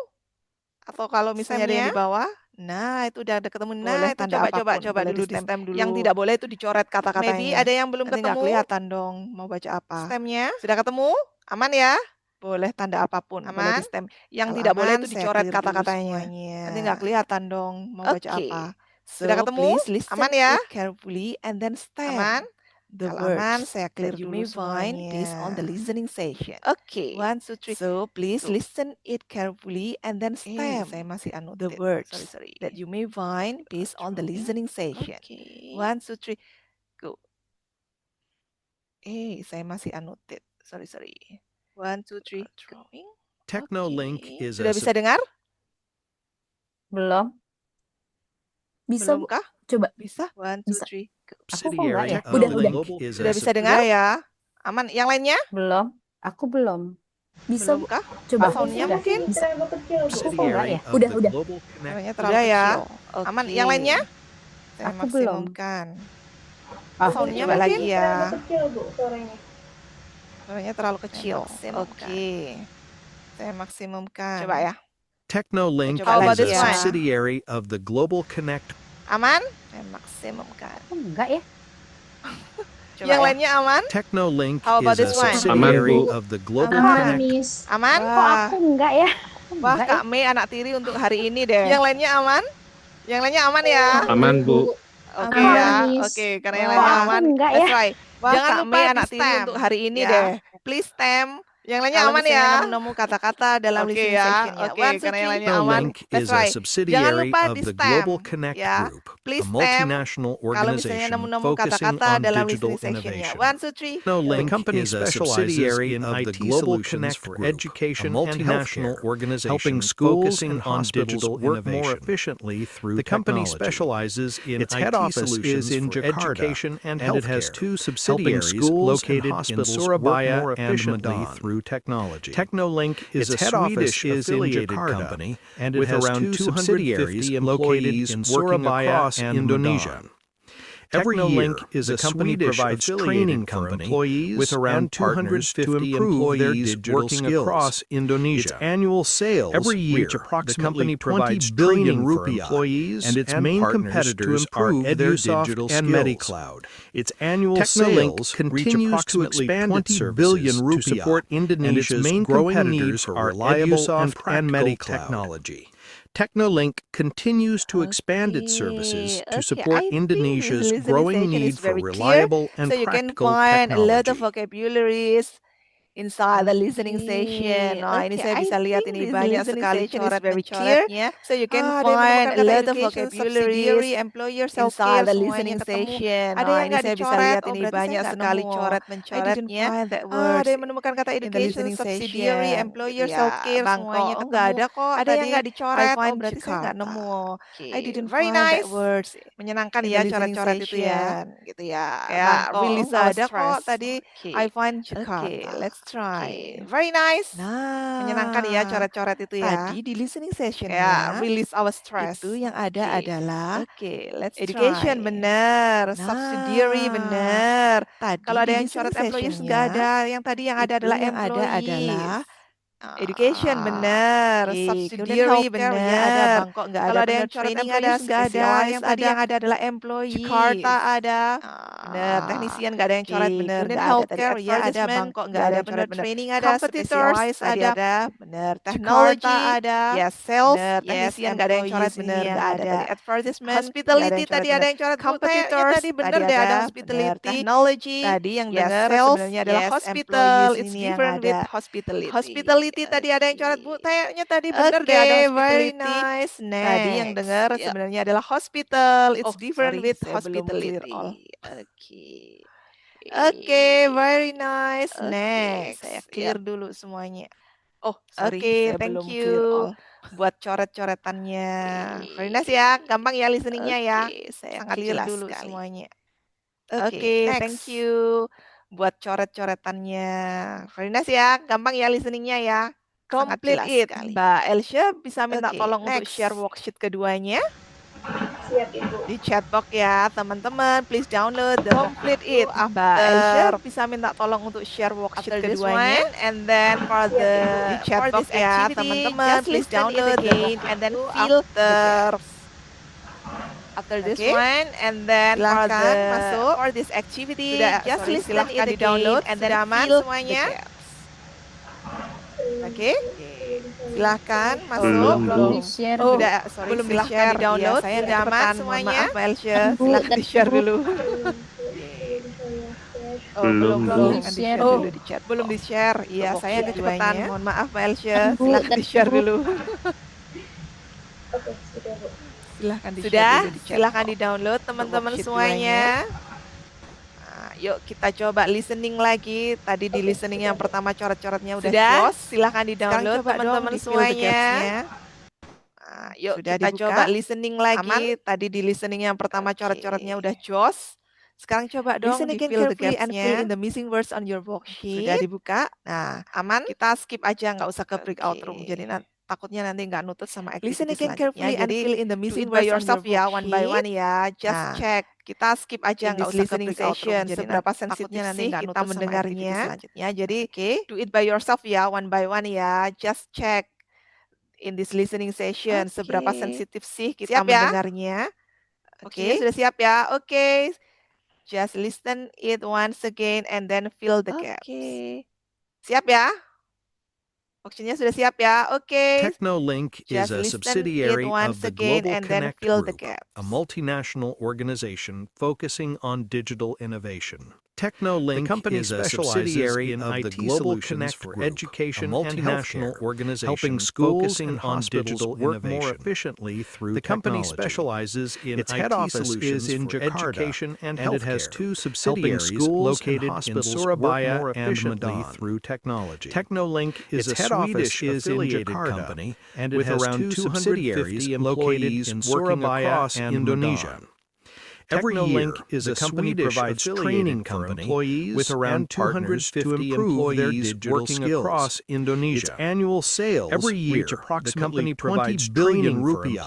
Atau kalau misalnya ada yang di Stemnya. bawah. Nah, itu udah ada ketemu. Boleh Nah, itu tanda coba apapun, coba boleh dulu di di-stem. stem dulu. Yang tidak boleh itu dicoret kata-katanya. Maybe ada yang belum Nanti nggak ketemu. kelihatan dong mau baca apa. Stemnya. Sudah ketemu? Aman ya? Boleh tanda apapun, boleh Aman? di stem. Yang Kalau tidak boleh aman, itu saya dicoret clear dulu kata-katanya. semuanya. Nanti nggak kelihatan dong mau baca Oke. apa. So, Sudah ketemu? please listen Aman ya? it carefully and then stem Aman? the Kalau words aman, saya clear that you dulu may find semuanya. based on the listening session. Oke. 1, 2, 3. So, please Tuh. listen it carefully and then stem Saya masih the annotate. words Sorry. that you may find based on the Drawing. listening session. Oke. 1, 2, 3, go. Saya masih annotate. Sorry. 1, 2, 3, Drawing. Technolink Oke. is Sudah a bisa dengar? Belum. Bisa, Bu. Belum kah? Coba. Bisa? 1, 2, Bisa. 3, go. Aku kok enggak ya? subsidiary of Udah. Link is Sudah a bisa dengar? subsidiary. Ya. Aman. Yang lainnya? Belum. Aku belum. Bisa, Belum Bu. kah? Coba. Soundnya Udah. mungkin? Bisa. Terlalu kecil, Bu. Aku kok enggak Subsidiary ya? of Udah. the Global Connect. Suaranya Terlalu terlalu ya. kecil. Aman. Oke. Yang lainnya? Saya Aku belum. maksimumkan. Soundnya coba mungkin? lagi ya. Terlalu kecil, Bu, suaranya. Suaranya terlalu kecil. Maksimumkan. Oke. Saya maksimumkan. Coba ya. Technolink Coba about is this a one? subsidiary of the Global Connect. Aman? Saya maksimumkan. Kok enggak ya? Coba Yang ya. lainnya aman? Technolink How about is a this one? subsidiary Aman, Bu. of the Global Aman, Connect. Miss. Aman? Kok Wah, aku enggak ya? Kok Wah, enggak ya? Kak Mei anak tiri untuk hari ini deh. Yang lainnya aman? Yang lainnya aman ya? Aman, Bu. Oke Aman, ya. Miss. Oke, karena yang Wah. lainnya Kok aku aman. enggak Let's ya? try. Wah, Jangan Kak lupa Mei anak tiri di-stem untuk hari ini ya. deh. Please stem. Yang lainnya Kalau aman misalnya ya. nemu kata-kata dalam Oke listening ya. sessionnya. Oke, 1, 2, karena yang 3, lainnya aman. Technolink Let's is try. a Jangan subsidiary lupa of the di-stem Global Connect ya. Group, a Please stem. multinational Kalau misalnya organization nemu focusing kata-kata on dalam digital listening sessionnya. innovation. 1, 2, 3. The Go. company is a specializes subsidiary in of the the Global Global Connect Connect Group, Education a multinational and organization helping schools schools and and hospitals digital work more innovation. efficiently through The company technology. specializes in Its IT head office solutions is in for Jakarta, education and and it has healthcare, two helping subsidiaries schools located and in hospitals Surabaya work more and efficiently Medan. through technology. Technolink is Its a head office Swedish is in affiliated Jakarta, company, and with it has around two 250 subsidiaries located employees in working Surabaya across and Indonesia. Medan. Every year, Technolink is the a company Swedish provides training affiliated for company employees with around and partners to 250 improve their employees digital working skills. across Its Indonesia. annual sales Every year, reach the approximately company provides 20 billion training for rupiah, employees and its and main partners competitors to are improve their Edusoft digital and skills. MediCloud. Its annual Technolink sales reach continues to approximately expand its 20 billion services to rupiah, support and its Indonesia's main growing competitors need for are reliable Edusoft and and practical MediCloud. technology. Technolink continues to expand its services to support I think Indonesia's this listening growing session need is for very clear. reliable and So you can practical find a lot of technology. vocabularies inside the listening session. Nah, ini saya bisa lihat ini banyak sekali coret-mencoretnya. So you can find a lot of vocabularies employer, inside the semuanya listening ketemu. session. Ada Nah, yang ini nggak saya bisa dicoret, lihat oh ini berarti saya banyak nggak sekali nemu. I didn't coret-mencoretnya. find that word. Ada yang menemukan kata In the education, listening subsidiary, session, employer, gitu ya, self-care, Bangkok. semuanya Oh, ketemu. nggak ada kok. Ada Tadi yang nggak I dicoret, oh find berarti saya nggak Jakarta. nemu. I didn't Very find nice. that words Menyenangkan in ya the listening coret-coret itu ya. session, gitu ya. Kayak Bangkok, release nggak our ada kok. stress. Tadi I find Jakarta. let's try. Oke. Very nice. Menyenangkan ya Nah, coret-coret itu ya. tadi di listening Kayak sessionnya release our stress. itu yang ada Oke. adalah Let's education, try. bener. Subsidiary Nah, bener. tadi Kalau ada di yang listening coret employees sessionnya nggak ada. Yang tadi yang ada itu adalah yang ada adalah employees. Education bener, Oke, kemudian subsidiary healthcare ya ada bener. Bangkok nggak ada, Kalau ada bener yang coret training ada, employees nggak ada. specialized Yang tadi ada, yang ada adalah employees. Jakarta ada, Bener, technician nggak ada yang coret Oke, bener, kemudian nggak ada. Tadi healthcare ya ada advertisement Bangkok nggak ada bener bener. training ada, Competitors specialized tadi ada, bener technology Jakarta ada, yes, sales bener yes, technician nggak ada yang coret employees ini bener, yang nggak ada. ada. Tadi advertisement Hospitality tadi ada yang coret. competitors Tadi bener tadi deh ada ada, bener hospitality. technology Tadi yang yes, dengar sales sebenarnya adalah yes, hospital. employees It's ini yang different with ada. hospitality. Hospitality Tadi ada yang coret Bu. Kayaknya tadi bener deh Oke, ada very hospitality. nice. Tadi yang Next. dengar Ya. sebenarnya adalah hospital. It's Oh, different sorry, with saya belum clear hospitality. all. Oke, very nice. Oke, Next. saya Ya. clear dulu semuanya. Oh, sorry, Oke, saya thank belum you clear all. buat coret-coretannya. Very nice ya, gampang ya listeningnya ya. Oke, saya Sangat clear jelas dulu sekali. semuanya. Oke, thank next. you buat coret-coretannya. Very nice ya, gampang ya listeningnya ya. Complete jelas it. sekali. Mbak Elsha bisa minta Oke, tolong untuk next. share worksheet keduanya. Siap, Ibu. Di chatbox ya, teman-teman. Please download the complete it. Mbak Elsa bisa minta tolong untuk share worksheet keduanya. And then for the di chatbox ya, teman-teman. Please download again and then fill after this one, and then silakan masuk for this activity. Just silahkan di download and then fill semuanya. Oke. Silahkan masuk. Belum di-share. Oh, belum silahkan di download. Saya nggak aman semuanya. Maaf, Mbak Elsa. Silahkan di share dulu. Oh, belum di-share. dulu di chat. Belum di share. Iya, saya kecepatan. Mohon maaf, Mbak Elsa. Silahkan di share dulu. Oke, sudah, Bu. Silahkan di share dulu di chat. Silahkan di download teman-teman semuanya. Yuk kita coba listening lagi. Tadi di listening yang pertama coret-coretnya udah close. Silahkan di download teman-teman semuanya. Yuk kita coba listening lagi. Tadi di listening yang pertama coret-coretnya udah close. Sekarang coba dong di fill the gaps-nya. In the missing words on your worksheet. Sudah dibuka. Nah, aman. Kita skip aja, nggak usah ke breakout room. Jadi takutnya nanti nggak nutut sama activity Listen again selanjutnya. carefully and Jadi fill in the missing do it by words on yourself your ya, one by one ya. Just check. Kita skip aja, nggak usah listening session. Jadi seberapa sensitif sih kita mendengarnya selanjutnya. Jadi do it by yourself ya, one by one ya. Just check in this listening session seberapa sensitif sih kita mendengarnya. Oke, sudah siap ya? Oke. Just listen it once again and then fill the gaps. Siap ya? Worksheetnya sudah siap ya? Oke. Technolink is a subsidiary of the Global Connect Group, a multinational organization focusing on digital innovation. Technolink is a subsidiary of the Global Connect for Education, a multinational organization helping schools and hospitals work more efficiently through technology. The company specializes in its head office is in Jakarta, and it has two subsidiaries located in Surabaya and Medan through technology. Technolink is a Swedish affiliated company, and it has around 250 employees in Surabaya and Indonesia. Technolink is a Swedish training company with around 250 employees working across Indonesia. Its annual sales every year approximately 20 billion rupiah,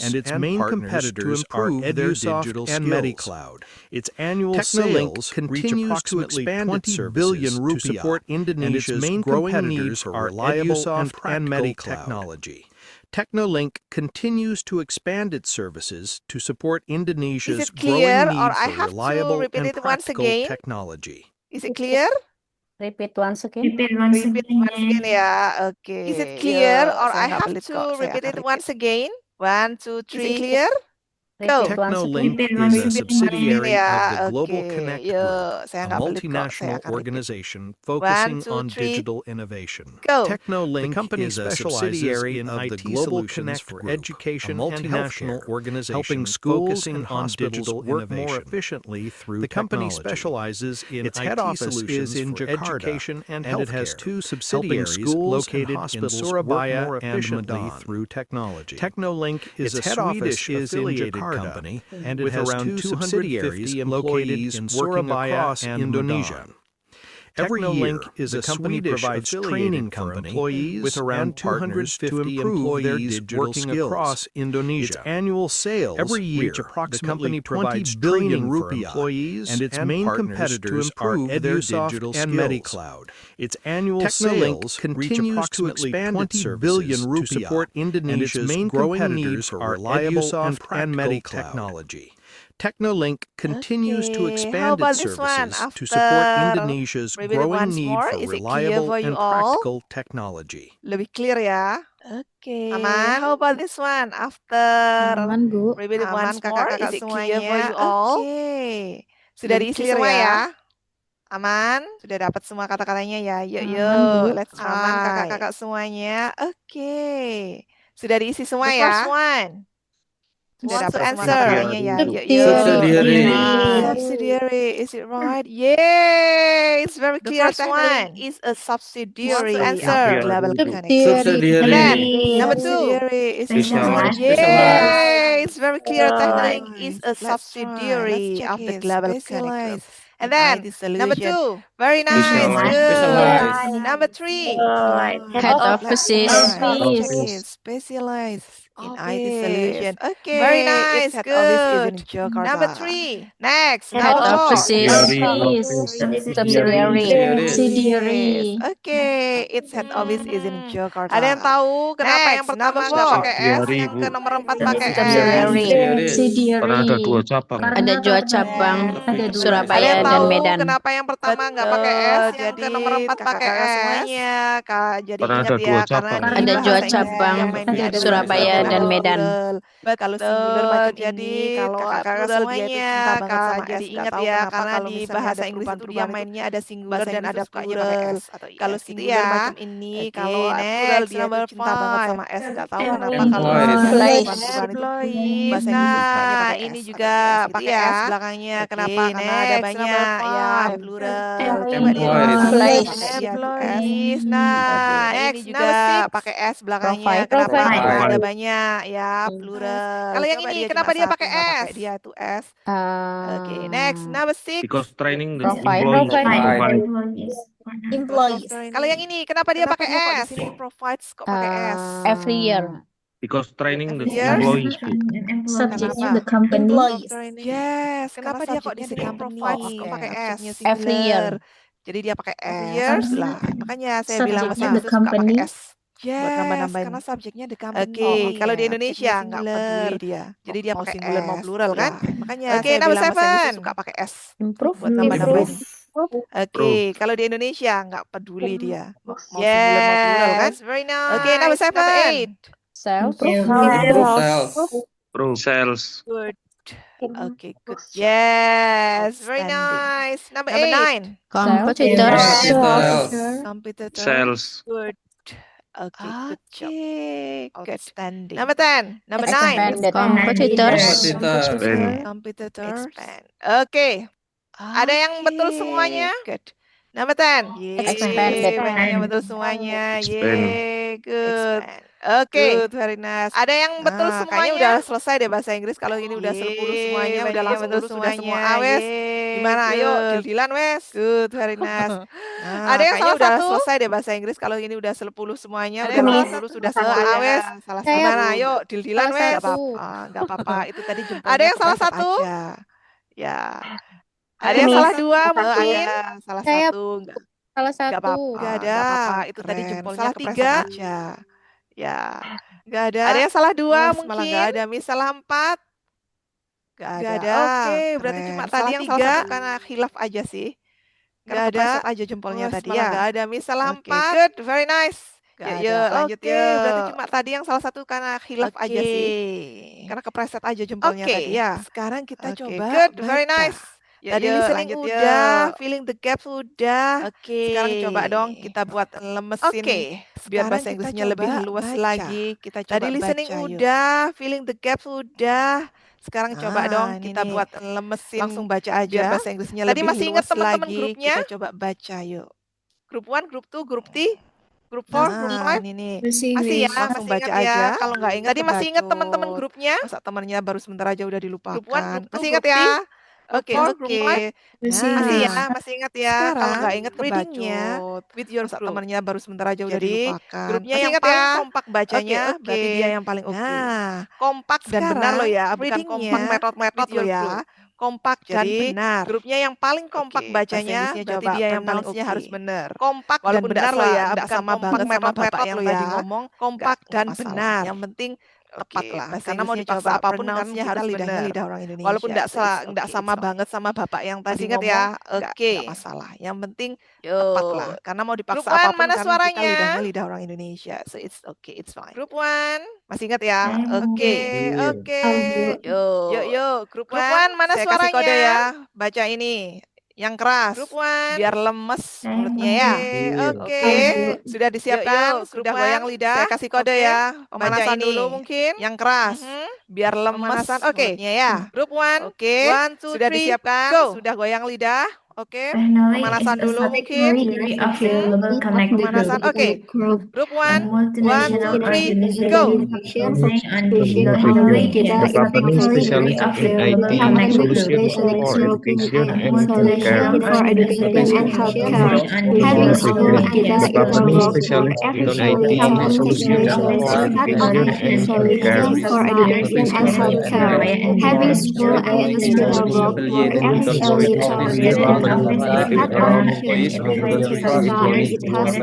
and its main competitors are Edusoft and MediCloud. Its annual sales continues to expand its services to support Indonesia's main growing need for reliable and practical technology. Technolink continues to expand its services to support Indonesia's growing need for reliable and practical technology. Is it clear? Repeat once again. Repeat once again. Ya, oke. Is it clear or I have to repeat it once again? 1, 2, 3. Is it clear? Go. Technolink is a subsidiary of the Global Connect Group, a multinational organization focusing on digital innovation. Technolink is a subsidiary of the Global Connect for Education, a multinational organization helping schools and hospitals work more efficiently through the company specializes in its head office is in Jakarta, and it has two subsidiaries located in Surabaya and Medan through technology. Technolink is a Swedish affiliated company, and it has around 2 subsidiaries located in Surabaya and Indonesia. Technolink is a company provides training for employees with around 250 to improve their digital skills across Indonesia. Its annual sales every year reach approximately 20 billion rupiah, and its main competitors are Edusoft and MediCloud. Its annual sales continues to expand its services to support Indonesia's main growing need for reliable and practical technology. Technolink continues to expand its services to support Indonesia's growing need for reliable and practical technology. Lebih clear ya? Oke. Aman? How about this one? After Aman, Bu. repeat it once kakak-kakak Is it clear for semuanya. you all? Oke. Sudah diisi Clear semua ya? ya? Aman? Sudah dapat semua kata-katanya ya? Yuk, Aman, yuk. Bu. Let's try. Aman kakak-kakak semuanya. Oke. Sudah diisi semua The ya? first one. Sudah Want dapat to semua answer? kata-katanya ya? Yuk, yuk. Subsidiary. Subsidiary. Is it right? Yay! It's very The clear. first Technolink one. is a subsidiary Want to of answer? Global Connect. Subsidiary. And then number Subsidiary. 2. Is it Specialized. Yay! It's very clear. Technolink Specialized. is a Let's try. subsidiary Let's check of the it. Global Connect Group. Specialized And in then IT number solution. 2. Very nice. Specialized. Good. Specialized. Number 3. Head Head office. office Let's is try. Let's check Office. it. Specialized. in IT Office. solution. Okay. Very nice. Its head office is in Good. Jakarta. Number 3. Next. Head Head Number 4. office is subsidiary. Subsidiary. Okay, its head office is in Jakarta. Ada yang tahu kenapa yang Next, pertama number nggak 4. pakai S, yang ke nomor 4 pakai S? Subsidiary. Subsidiary. Karena ada dua cabang. Ada dua cabang, Ada dua Surabaya Ada yang dan tahu Medan. kenapa yang pertama nggak pakai S, yang ke nomor 4 pakai kakak-kakak S? semuanya, jadi Karena ingat ada ya, dua karena cabang. di Ada bahasa dua Inggris cabang, yang mainnya ada Surabaya singular dan Medan. plural. Kalau singular macam ini, kalau kakak semuanya dia itu cinta banget sama jadi S. ingat Tahu ya, kenapa karena kalau di misalnya bahasa ada Inggris itu dia perubahan-perubahan itu mainnya ada singular bahasa dan Inggris ada itu sukanya pakai plural. S atau Kalau IS gitu singular ya. macam ini, Oke, kalau plural next, dia number tuh cinta banget 5. sama S. Nggak tahu Employees. kenapa kalau Employees. misalnya Employees. perubahan-perubahan itu Employees. bahasa Inggris itu sukanya Nah, pakai ini S juga atau IS gitu pakai ya. S belakangnya. Oke, Kenapa? Karena ada next, banyak number ya 5. plural. Coba dia Employees. pakai Employees. dia tuh S. Employees. Oke, Nah, next, ini number juga 6. pakai S belakangnya. Provide. Kenapa? Provide. Karena ada Provide. banyak ya plural. Kalau yang Coba ini dia kenapa cuma dia satu pakai nggak pakai S? dia tuh S. Oke, next, Um, number 6. Because training the Provide. employees. Provide. Employees. Kalau yang ini kenapa dia Kenapa pakai dia kok di S? sini provides kok pakai S? every year. Because training the Every year. employees. Subjectnya Kenapa? the company. Employees. Yes, Kenapa karena dia kok di subjeknya sini the provides company, kok pakai S? subjeknya Every year. singular. Jadi dia pakai Every S. years. Itulah. Makanya saya bilang bahasa Subjeknya Inggris the itu suka pakai company. S. Buat Yes, nambah-nambahin. karena subjeknya the company. Oke, kalau di Subjeknya Indonesia nggak peduli singular. dia. Jadi dia mau pakai singular mau S. plural kan? Itulah. Makanya Oke, saya number bilang bahasa Inggris itu 7. suka pakai S. Improve. Buat nambah-nambahin. Improve. Oke, kalau di Indonesia nggak peduli dia. Mau singular mau Yes, plural kan? very nice. Oke, number 7. Number 8. Sales. Improve sales. Improve sales. Good. Okay, good. Yes, very Outstanding. nice. Number Number 8. 9. Competitors. Competitor. Sales. Good. Okay, good job. Okay, good. Outstanding. Number 10. Number 9. Expanded. Competitors. Expand. Competitors. Expand. Oke. Ada yang betul semuanya? Good. Number 10. Expanded. Banyak yang betul semuanya. Expand. Yeay, good. Expand. Oke. Good, very nice. Ada yang betul Nah, semuanya? kayaknya udah selesai deh bahasa Inggris. Kalau ini udah 10 semuanya, udah banyak langsung betul lulus, sudah semua semuanya. awes. Yeay, Gimana? Ayo, good. deal-dealan wes. Good, very nice. Nah, Ada yang kayaknya salah udah satu? selesai deh bahasa Inggris. Kalau ini udah 10 semuanya, Ada udah yang langsung salah lulus, satu? sudah semua Ada awes. salah Saya- Gimana? Ayo, deal-dealan Salah wes. Gak satu. apa-apa, gak apa-apa. Itu tadi jempolnya Ada yang salah kepepet satu? aja. Ya. Ada yang salah dua mungkin? Ada salah Saya- satu. Salah Gak satu. apa-apa, Gak ada. gak apa-apa. Itu Keren. tadi jempolnya Salah kepleset tiga? aja. Ya. Gak ada. Ada yang salah dua Terus mungkin? malah gak ada. Mis salah 4. Gak Gak ada. ada. Oke, berarti Keren. cuma Salah tadi yang salah tiga? satu karena khilaf aja sih. Gak Karena ada. kepleset aja jempolnya Wes, tadi malah ya. gak ada. Mis salah Oke, 4. good, very nice. Gak Yuk, ada. yuk, lanjut Oke, yuk. berarti cuma tadi yang salah satu karena khilaf aja sih. Karena kepreset aja jempolnya Oke, tadi ya. sekarang kita Oke, coba good, very baca. nice. Tadi Yuk, listening lanjut udah, yuk. filling the gaps udah. Oke. Sekarang coba dong kita buat lemesin Oke, biar sekarang bahasa kita Inggrisnya coba lebih luas baca. lagi. Kita coba Tadi listening baca, yuk. udah, filling the gaps udah. Sekarang coba dong ini kita nih. buat lemesin Langsung baca aja. biar bahasa Inggrisnya Tadi lebih masih ingat luas teman-teman lagi. grupnya? Kita coba baca yuk. Group 1, group 2, group 3, group 4, group 5. Ini nih. Masih ya, Langsung masih baca ingat ya. aja. Kalau nggak ingat Tadi masih ingat teman-teman kebacot. grupnya? Masa temannya baru sebentar aja udah dilupakan. Group 1, group 2, Masih group ingat ya? 3. Oke, oke. Masih ya, Nah, masih ingat ya. Kalau sekarang nggak ingat readingnya kebacot. With your masa group. temannya baru sebentar aja udah Jadi, dilupakan. grupnya Masih yang ingat paling ya? kompak bacanya, Oke, berarti dia yang paling oke. Nah, kompak dan Sekarang, benar loh ya, bukan readingnya kompak metot-metot with your loh ya. group. Kompak dan Jadi, benar. Grupnya yang paling kompak Oke, bahasa bacanya, Inggrisnya berarti coba dia yang paling pronounce-nya oke. harus benar. Kompak dan Walaupun benar loh ya, nggak bukan sama kompak banget sama bapak metot-metot yang loh tadi ya. ngomong, Kompak nggak dan masalah. benar. Yang penting Tepat Oke, lah, bahasa karena mau Inggrisnya dipaksa coba apapun kan pronounce-nya kita harus lidahnya benar. lidah orang Indonesia. Walaupun nggak So it's nggak okay, sama it's fine. banget sama bapak yang tadi Masih ingat ngomong, ya? Oke. nggak masalah. Yang penting Yo. tepat lah. Karena mau dipaksa Group 1 apapun mana kan kita suaranya? lidahnya lidah orang Indonesia. So it's okay, it's fine. Group 1. Masih ingat ya? Oke, Iya. oke. Yuk, yuk. Group 1 mana Saya suaranya? kasih kode ya. Baca ini. Yang keras. Group 1. Biar lemes mulutnya ya. Oke. Sudah disiapkan? Yuk, Sudah Group goyang 1. lidah? Saya kasih kode Oke. ya. Pemanasan Baca dulu ini. mungkin. Yang keras. Biar lemes Pemanasan. Oke. mulutnya ya. Group 1. Oke. 1, 2, Sudah 3. disiapkan? Go. Sudah goyang lidah? Oke, Technology pemanasan is dulu a mungkin. technology of a global connected Pemanasan. Oke, group. group A one, multinational 2, 3, organization go. focusing on digital technology The is a company technology specializes of a in global IT connected solution group. for education A and healthcare. multinational organization focusing on digital technology is The a company global specializes in IT solution for technology education and healthcare. Surabaya and Bintang The company operates around 134 stores across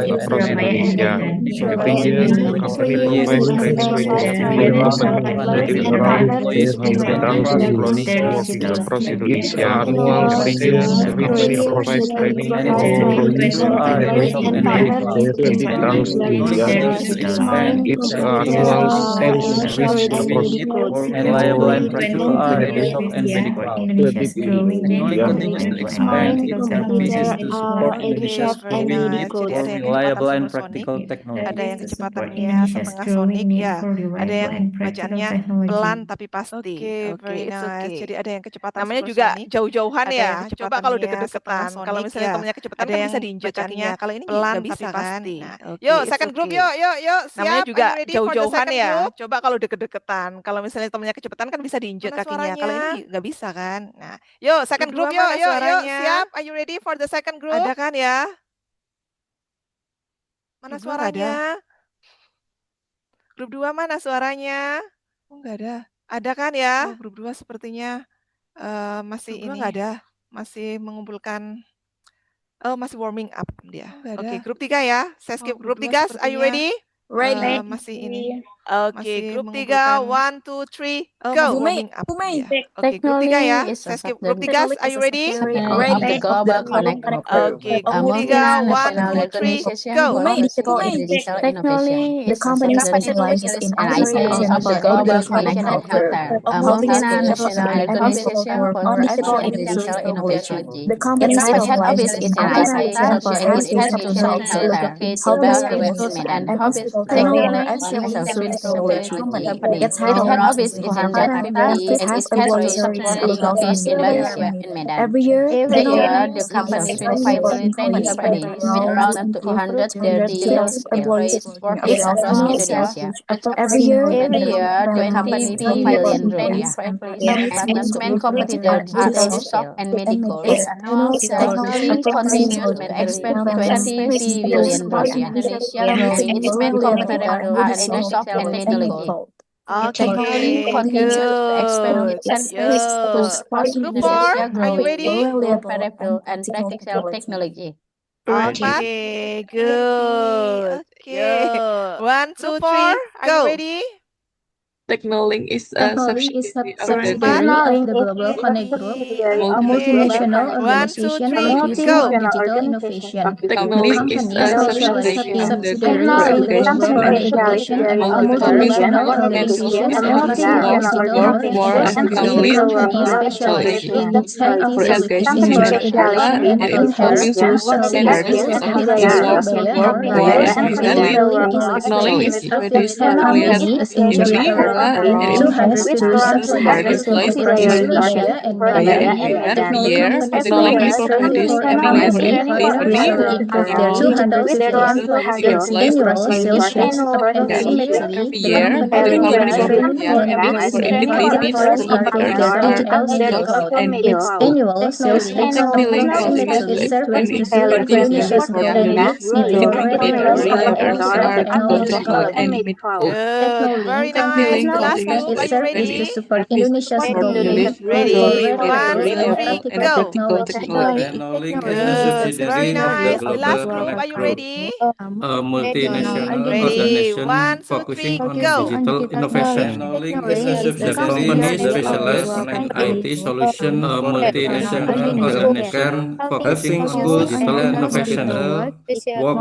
Indonesia. Every year, the company provides training to 750,000 employees working across Indonesia. Every year, the company provides training to employees in education and 30,000 employees. Its annual sales reach approximately reliable and practical are Editech and Medical. Indonesia's growing Technology continues to expand its services to support Indonesia's Very growing nice. need Jadi for ada yang kecepatan reliable and supersonik, practical ada technology. yang kecepatannya Indonesia's setengah growing sonik need ya, for ada reliable yang and practical bacaannya technology. pelan tapi pasti. Oke, very it's nice. okay. Jadi ada yang kecepatan Namanya juga supersonik, jauh-jauhan ada ya. yang Coba kalau kecepatannya setengah deket-deketan. Kalau sonik misalnya ya, temennya kecepatan ada kan yang bisa diinjek bacaannya. kakinya. Kalau ini Pelan nggak tapi bisa kan? pasti. Nah, oke, Yuk, it's second group okay. yuk. Namanya Siap? juga Are you ready for the jauh-jauhan second ya. group? Coba kalau deket-deketan. Kalau misalnya temennya kecepatan kan bisa diinjek Mana kakinya. Kalau suaranya? ini nggak bisa kan? Nah, yuk second Group group dua yuk. mana suaranya? Siap? Are you ready for the second group? Ada kan ya? Mana Group dua nggak ada. suaranya? Grup 2 mana suaranya? Oh, nggak ada. Ada kan ya? Oh, grup 2 sepertinya masih Grup 2 ini. nggak ada. Masih mengumpulkan. Oh, masih warming up dia. Oh, nggak ada. Oke, Grup 3 ya. Saya skip Oh, grup grup dua 3. Are you sepertinya, ready? masih ini. Oke, Masih grup 3. mengumpulkan. 1, 2, 3, Oh, go. masih warming up dia. Oke, grup 3 ya. Technology is Saya one skip of grup the 3. Are you ready? of the global connect group. Oke, A grup 3. 1, multinational 2, 3, organization go. focusing in digital innovation. The company specializes in IT of the global connect and healthcare. A multinational organization focusing in digital technology. Its head office is in IT, such as education and healthcare, located in Medan. Technology is a Swedish company. Its head office is in Jakarta, and its cash research is located in Malaysia, in Medan. Every year, the company is a Swedish company with around 230 employees working across Indonesia. Every year, the company provides training for employees. Management competitors are Edisop and Medical. Its technology continues to expand to 20 billion Rupiah. Indonesia growing its main competitors are Edisop and Medical. Technology continues to expand its services to support Group 4, Indonesia are you growing ready? in peripheral and practical technology. Okay, good. Oke. 1, 2, 3, are you ready? Technolink is a subsidiary of the Global Connect Group, a multinational 1, 2, 3, using go. digital innovation. Technolink is a subsidiary of the Group for Education and and multinational organization organization focusing on more and complete specialized technology. in IT For education solutions in for particular, education and it healthcare. improves students' standards of Surabaya Gaya and Medan. Technology Technolink is Swedish affiliate is in enjoyed Uni, around and it 200 started place in in Indonesia and Gaya Medan. and Medan. The Year, company Technolink provides provides 24 training for employees employees improve their 200 skills. Its annual sales shows approximately every year. The company employees for improve their digital skills. Its annual sales reach approximately serves to support Indonesia's growing needs in peripherals and practical technology. Good. Very nice. Last group, are you ready? To support Indonesia's growing need for Ready. 1, 2, and 3, practical go. technology. Good. Very nice. Last group, are you ready? A multinational Ready. organization 1, 2, 3, focusing on go. digital innovation. The company specializes in IT solution. A multinational organization focusing on digital innovation.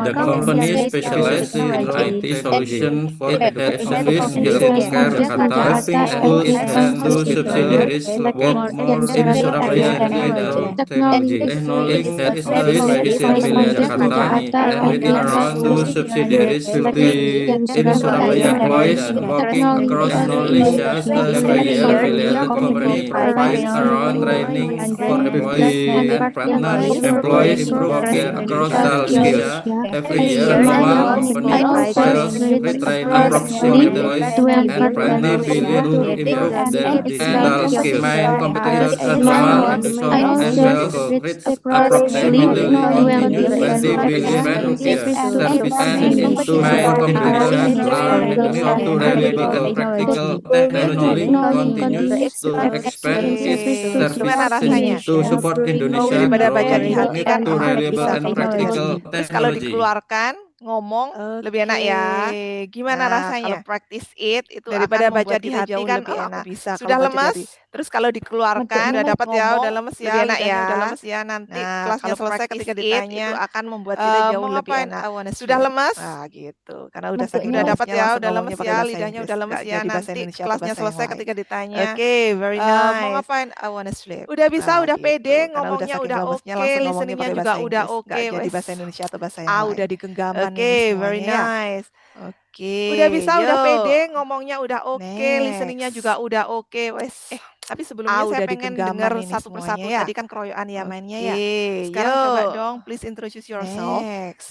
The company specializes in IT solution for education and healthcare Jakarta. Having schools and two subsidiaries work more in Surabaya and bidang teknologi. Technolink has a base in Wilayah Jakarta, and within around two subsidiaries will be in Surabaya. Employees working across Indonesia every year. Affiliated company provides around training for employees and partners. Employees working across all skills. Every year, global company sales retrain approximately and 20 billion to improve their digital skills. Main competitors as well, Microsoft and Salesforce reach approximately continuous 20 billion rupiah. Service and to main competitors are Microsoft to reliable and practical technology continues to expand its services to support Indonesia growing need to reliable and practical Terus kalau technology. dikeluarkan ngomong lebih enak ya. Gimana rasanya? Kalau practice it itu daripada baca di hati kan lebih enak. Sudah lemas, terus kalau dikeluarkan udah dapat ya, udah lemes ya, lebih enak ya. Udah lemes ya nanti kelasnya selesai ketika ditanya itu akan membuat kita jauh lebih enak. Sudah lemas? Nah, gitu. Karena udah saking udah dapat ya, udah lemes ya, lidahnya udah lemes ya, nanti kelasnya selesai ketika ditanya. Oke, very nice. Mau ngapain? I wanna sleep. Udah bisa, udah pede, ngomongnya udah oke, listeningnya juga udah oke. Jadi bahasa Indonesia atau bahasa yang lain. Udah digenggam. Oke, very nice. Oke. Udah bisa, udah pede, ngomongnya udah oke, listeningnya juga udah oke. Wes. Tapi sebelumnya saya pengen dengar satu persatu ya. Tadi kan keroyokan ya mainnya ya. Sekarang coba dong, please introduce yourself.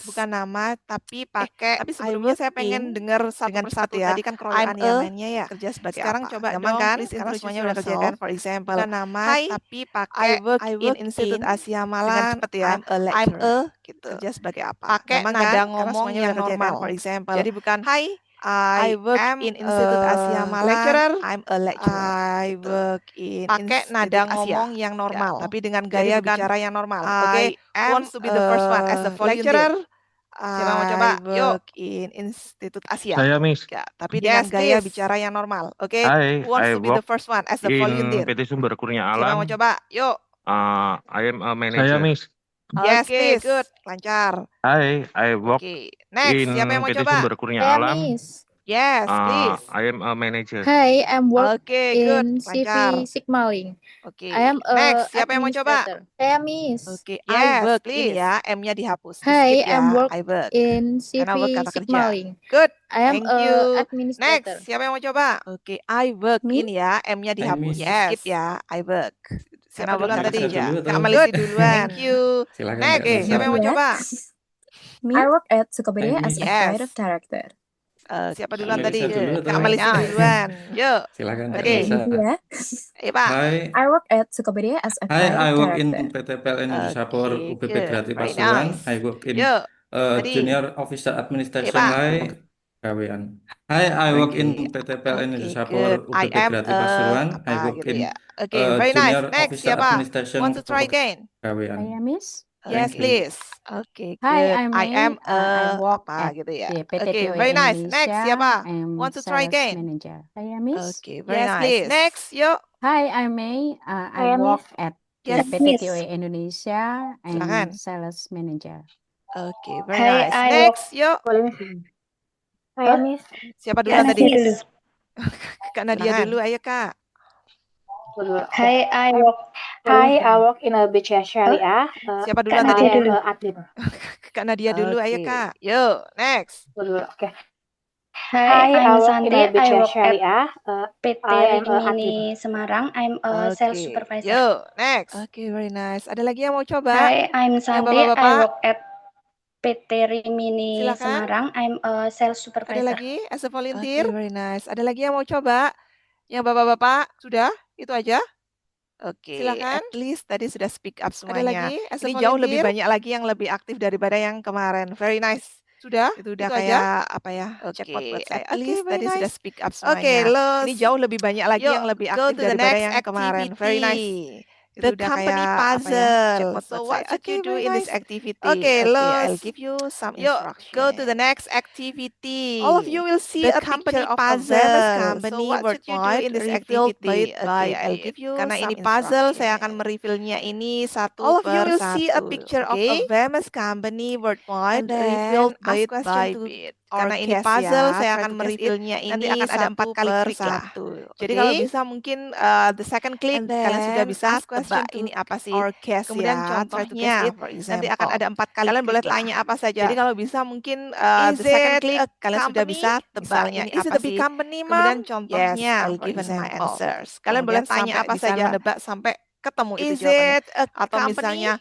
Bukan nama, tapi pakai. Tapi sebelumnya saya pengen dengar satu persatu ya. Tadi kan keroyokan ya mainnya ya. Kerja sebagai sekarang apa? Coba dong, kan? Please introduce semuanya udah kerja kan. For example, bukan nama, tapi pakai. I work in Institut Asia Malang. Ya. I'm a gitu. Kerja sebagai apa? Pakai nada ngomong yang normal. For example, jadi bukan Hi. I work in Institut Asia Malang. Lecturer. I'm a lecturer. I work in pakai nada ngomong yang normal, tapi dengan gaya bicara yang normal. Oke, wants to be the first one as a lecturer. Siapa mau coba? Yuk, in Institut Asia. Saya, Miss. Ya, tapi dengan gaya bicara yang normal. Oke, wants to be the first one as a volunteer. PT Sumber Kurnia Alam. Siapa mau coba? Yuk. I am a manager. Saya, Miss. Yes, please. Good. Lancar. I work Next, in siapa yang mau PT coba? Sumber Kurnia Saya Alam. Miss. Yes, please. I am a manager. Hi, I'm work good. in CV Lancar. Sigmaling. Oke. I am a Next, siapa yang mau coba? administrator. Saya Miss. Oke, Yes, I work please. in ya, M-nya dihapus. Hi, Di-skip I'm ya, work I work. in Karena work CV kata kerja. Sigmaling. Good. I am Thank a you. administrator. Next, siapa yang mau coba? Oke, I work Me? in ya, M-nya dihapus. Miss. Skip ya, I work. Siapa Karena duluan work tadi? kata kerja dulu atau? Kak Melisi duluan. Thank you. Silakan, Next, Kak Nisa. siapa yang mau coba? I work at Sukabadia as a Yes. creative director. Siapa duluan Kak tadi? Melisa dulu atau? Kak Melisi duluan. Yuk. Silakan, Kak Oke. Nisa. Ya. Pak. Hai. I work at Sukabadia as a Hi, I creative work in director. PT PLN Indonesia Power Oke, UPP good. Grati Very Pasuruan. nice. I work in Yuk. Tadi. Junior Officer Administration Pak. Lai Gawean. Hi, I work in Oke. PT PLN Oke, Indonesia Power good. I UPP am Grati Pasuruan. I apa work gitu in ya. Oke, very nice. Junior Next, Officer siapa? Administration Want to try again? Gawean. Saya Miss. Yes, Thank you. please. Oke, Hi, good. I'm I May. am I work apa at gitu ya. the PT Oke, TOE very nice. Indonesia. Next, siapa? I'm Want to try sales again? manager. Saya Miss. Oke, very Yes, nice. please. Next, yuk. Hi, I'm May. I Saya work Miss. at Yes, the PT Miss. TOE Indonesia. Silakan. I'm sales manager. Oke, very Hi, nice. I Next, yuk. Saya Miss. Siapa duluan Kak tadi? Nadia dulu. Kak Nadia dulu, ayo Kak. Hi, I work in a BCA Syariah. Siapa Kak duluan tadi? Nadia dulu. Admin. Kak Nadia dulu, ayo Kak. Yuk, next. Oke. Hi, I'm Sandri. I work at PT Rimini Semarang. I'm a sales supervisor. Yuk, next. Oke, very nice. Ada lagi yang mau coba? Hi, I'm Sandri. I bapak-bapak? work at PT Rimini Silakan. Semarang. I'm a sales Ada supervisor. lagi as a volunteer? Very nice. Ada lagi yang mau coba? Yang bapak-bapak? Sudah? Itu aja? Oke, Silakan. at least tadi sudah speak up Ada semuanya. lagi as a Ini jauh lebih volunteer? banyak lagi yang lebih aktif daripada yang kemarin. Very nice. Sudah? Itu udah Itu kayak aja? apa ya? Jackpot buat saya. at Oke, least very tadi nice. sudah Speak up semuanya. Ini jauh lebih banyak lagi yang lebih aktif daripada yang kemarin. Very nice. Itu The udah company kayak puzzle. apa ya? Jackpot So buat what saya. should you do in this activity? Okay, I'll let's give you some Yuk, instruction. go to the next activity. All of you will see The a company picture of a puzzle. famous So company what should you do worldwide in this revealed activity? bit by I'll bit. give you Karena some ini puzzle, saya akan instruction. merevealnya ini satu All of you per will see a satu. picture of Okay? a famous company worldwide And then revealed ask bit question by to bit. Karena ini puzzle, saya akan mereveal-nya ini nanti akan ada 4 kali klik lah. Jadi kalau bisa mungkin the second click kalian sudah bisa tebak ini apa sih. Kemudian contohnya nanti akan ada 4 kali kalian boleh tanya apa saja. Jadi kalau bisa mungkin the second click kalian sudah bisa tebaknya ini apa sih. Kemudian contohnya I'll give my answers. Kalian boleh tanya apa saja menebak sampai ketemu itu jawabannya. Atau misalnya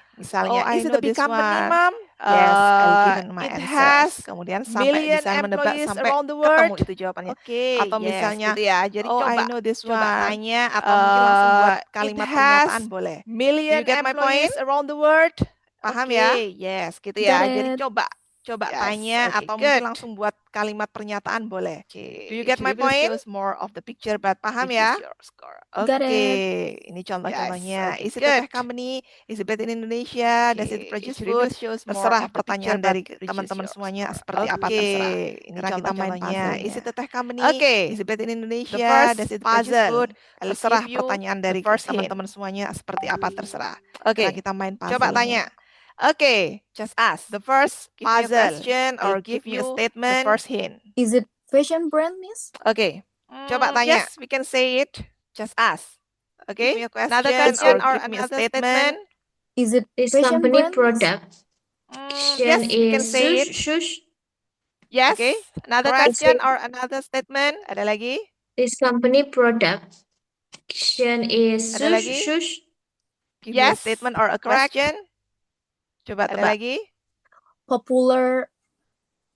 is it a big company, Mom? Yes, I'll give my answers. Kemudian sampai bisa menebak sampai ketemu itu jawabannya. Atau misalnya, gitu ya. Jadi coba tanya atau mungkin langsung buat kalimat pernyataan boleh. You get my point? Around the world. Paham ya? Yes, gitu ya. Jadi coba tanya atau mungkin langsung buat kalimat pernyataan boleh. Do you get my point? Shows more of the picture, but paham ya? Ini contoh-contohnya. Is it a tech company? Is it based in Indonesia? Does it produce food? Terserah pertanyaan dari teman-teman semuanya seperti apa terserah. Ini kita mainnya. Is it a tech company? Is it based in Indonesia? Does it produce food? Terserah pertanyaan dari teman-teman semuanya seperti apa terserah. Kita main puzzle. Coba tanya. Just ask. The first puzzle question or give me a statement. The first hint. Is it fashion brand, Miss? Coba tanya. Yes, we can say it. Just ask. Give me a question or give me a statement. Is it This fashion company brand, Miss? product Yes, we can is say it. shush. Yes. Another question or another statement. Ada lagi? This company product is Ada lagi? shush. Give me a statement or a question. Coba tebak. Ada lagi? Popular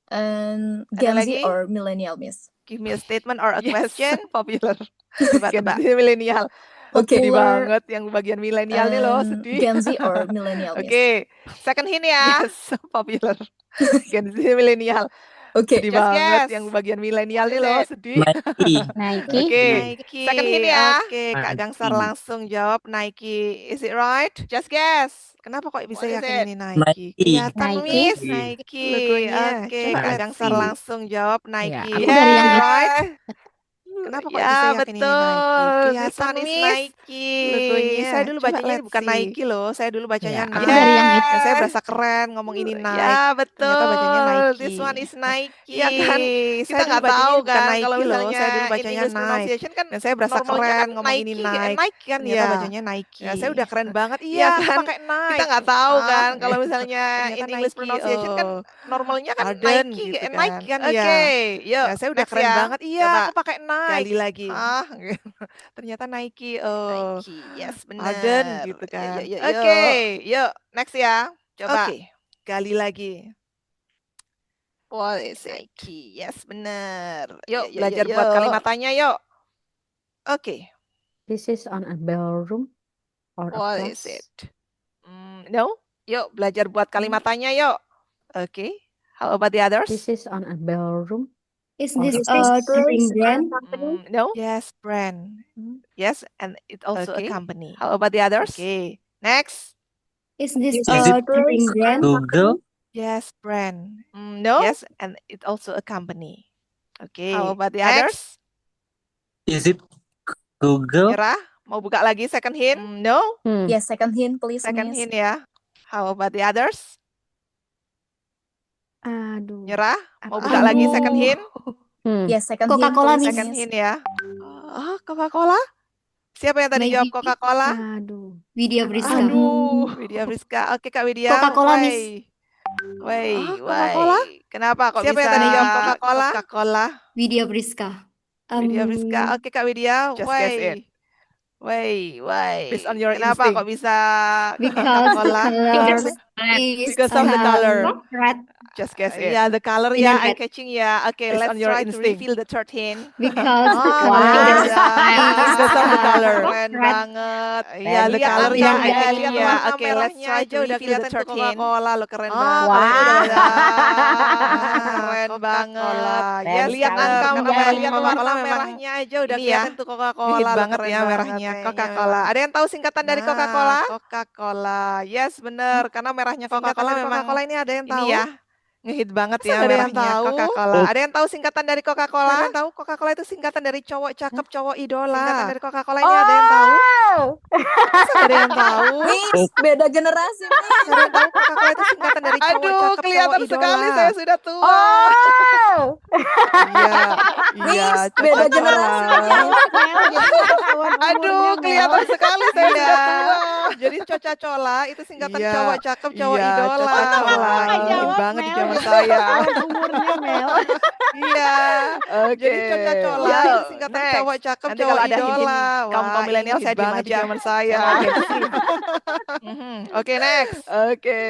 and Gen Z lagi? or millennial, Miss? Give me a statement or a question. Popular. Coba tebak. Milenial. Sedih Popular banget yang bagian milenial nih loh, sedih. Gen Z or millennial, Miss? Second hint ya. Yes, popular. Gen Z milenial. Sedih banget yang bagian milenial nih loh, sedih. Nike. Second hint ya. Kak Gangsar langsung jawab Nike. Is it right? Just guess. Kenapa kok bisa yakin ini Nike? Kelihatan Miss, Nike. Kak Gangsar langsung jawab Nike. Aku dari yang right? Kenapa kok bisa yakin ini Nike? Kelihatan Nike. Logonya. Saya dulu bacanya ini bukan Nike loh. Saya dulu bacanya Nike. Aku dari yang itu. Saya berasa keren ngomong ini Nike. Ya betul. Ternyata bacanya Nike. This one is Nike. Ya kan? Kita nggak tahu kan kalau misalnya saya dulu bacanya Nike. Kan dan saya berasa keren ngomong ini Nike. Nike kan ya. Ternyata bacanya Nike. Ya saya udah keren banget. Iya kan? Pakai Nike. Kita nggak tahu kan kalau misalnya in English pronunciation kan normalnya kan Nike. Nike kan ya. Yuk. Saya udah keren banget. Iya. Aku pakai Nike. Kali lagi. Ternyata Nike. Nike, yes benar. Arden gitu kan. Yuk, next ya. Coba. Gali lagi. What is it? Nike, yes benar. Yuk, belajar buat kalimatannya yuk. This is on a ballroom or a What class. is it? No. Yuk, belajar buat kalimatannya yuk. How about the others? This is on a ballroom. Is this a drink brand? No. Yes, brand. Yes, and it also a company. How about the others? Next. Is this a drink brand? Google? Yes, brand. No. Yes, and it also a company. How about the others? Is it Google? Nyerah? Mau buka lagi second hint? No. Yes, second hint, please, Second Miss. hint ya. How about the others? Aduh. Nyerah? Mau buka lagi second hint? Yes, second Coca-Cola, hint, please, Second Miss. hint ya. Coca-Cola? Siapa yang tadi jawab Coca-Cola? Aduh. Widya Briska. Widya Friska. Oke, Kak Widya. Coca-Cola, Why? Miss. Coca-Cola? Kenapa kok Siapa bisa yang tadi jawab Coca-Cola? Coca-Cola. Widya Briska. Widya Friska. Oke, Kak Widya. Just Why? guess it. Why? Based on your Kenapa instinct. kok bisa Because the Coca-Cola? color is Because of the color. red. Just guess it. Yeah, the color In ya, red. eye-catching ya. Okay, Based let's on your try to instinct. reveal the third hint. Because the Wow, color is because of the color. red. Keren banget. Iya, the Lihat color angka ya, merahnya. eye-catching ya. Warna Okay, let's merahnya try aja to udah reveal the kelihatan third tuh hint. Coca-Cola, Lo keren Oh, banget. Keren banget. Yes, Lihat bener. angka Karena merahnya. lihat warna merahnya aja udah Ini ya, kelihatan tuh Coca-Cola. hit Lo banget keren ya banget merahnya, kayaknya Coca-Cola. memang. Ada yang tahu singkatan dari Coca-Cola? Nah, Coca-Cola. Yes, bener. Karena merahnya Coca-Cola memang Coca-Cola ini ada yang ini tahu? ya. Ngehit banget Masa ya nggak ada yang merahnya tahu? Coca-Cola. Oh, Ada yang tahu singkatan dari Coca-Cola? Ada yang tahu Coca-Cola itu singkatan dari cowok cakep, cowok idola. Singkatan dari Coca-Cola ini ada yang tahu? Masa nggak ada yang tahu? Miss, beda generasi, Miss. Ada yang tahu Coca-Cola itu singkatan dari cowok Aduh, cakep, cowok kelihatan idola. sekali saya sudah tua. Oh. Iya, iya, Miss, beda Coca-Cola. generasi, Miss. Aduh, kelihatan sekali saya Iya. sudah tua. Jadi Coca-Cola itu singkatan Iya, cowok cakep, cowok iya, idola. Coca-Cola. Ngehit Jawab, banget di Mel. zaman saya. Umurnya Mel. Iya. Jadi Oke. Coca-Cola Yo, itu singkatan next. cowok cakep, Nanti cowok kalau ada idola. hint-hint kaum Wah, milenial ini saya hit diem banget di aja. zaman saya. Saya mau Gen Z. Oke, next. Oke.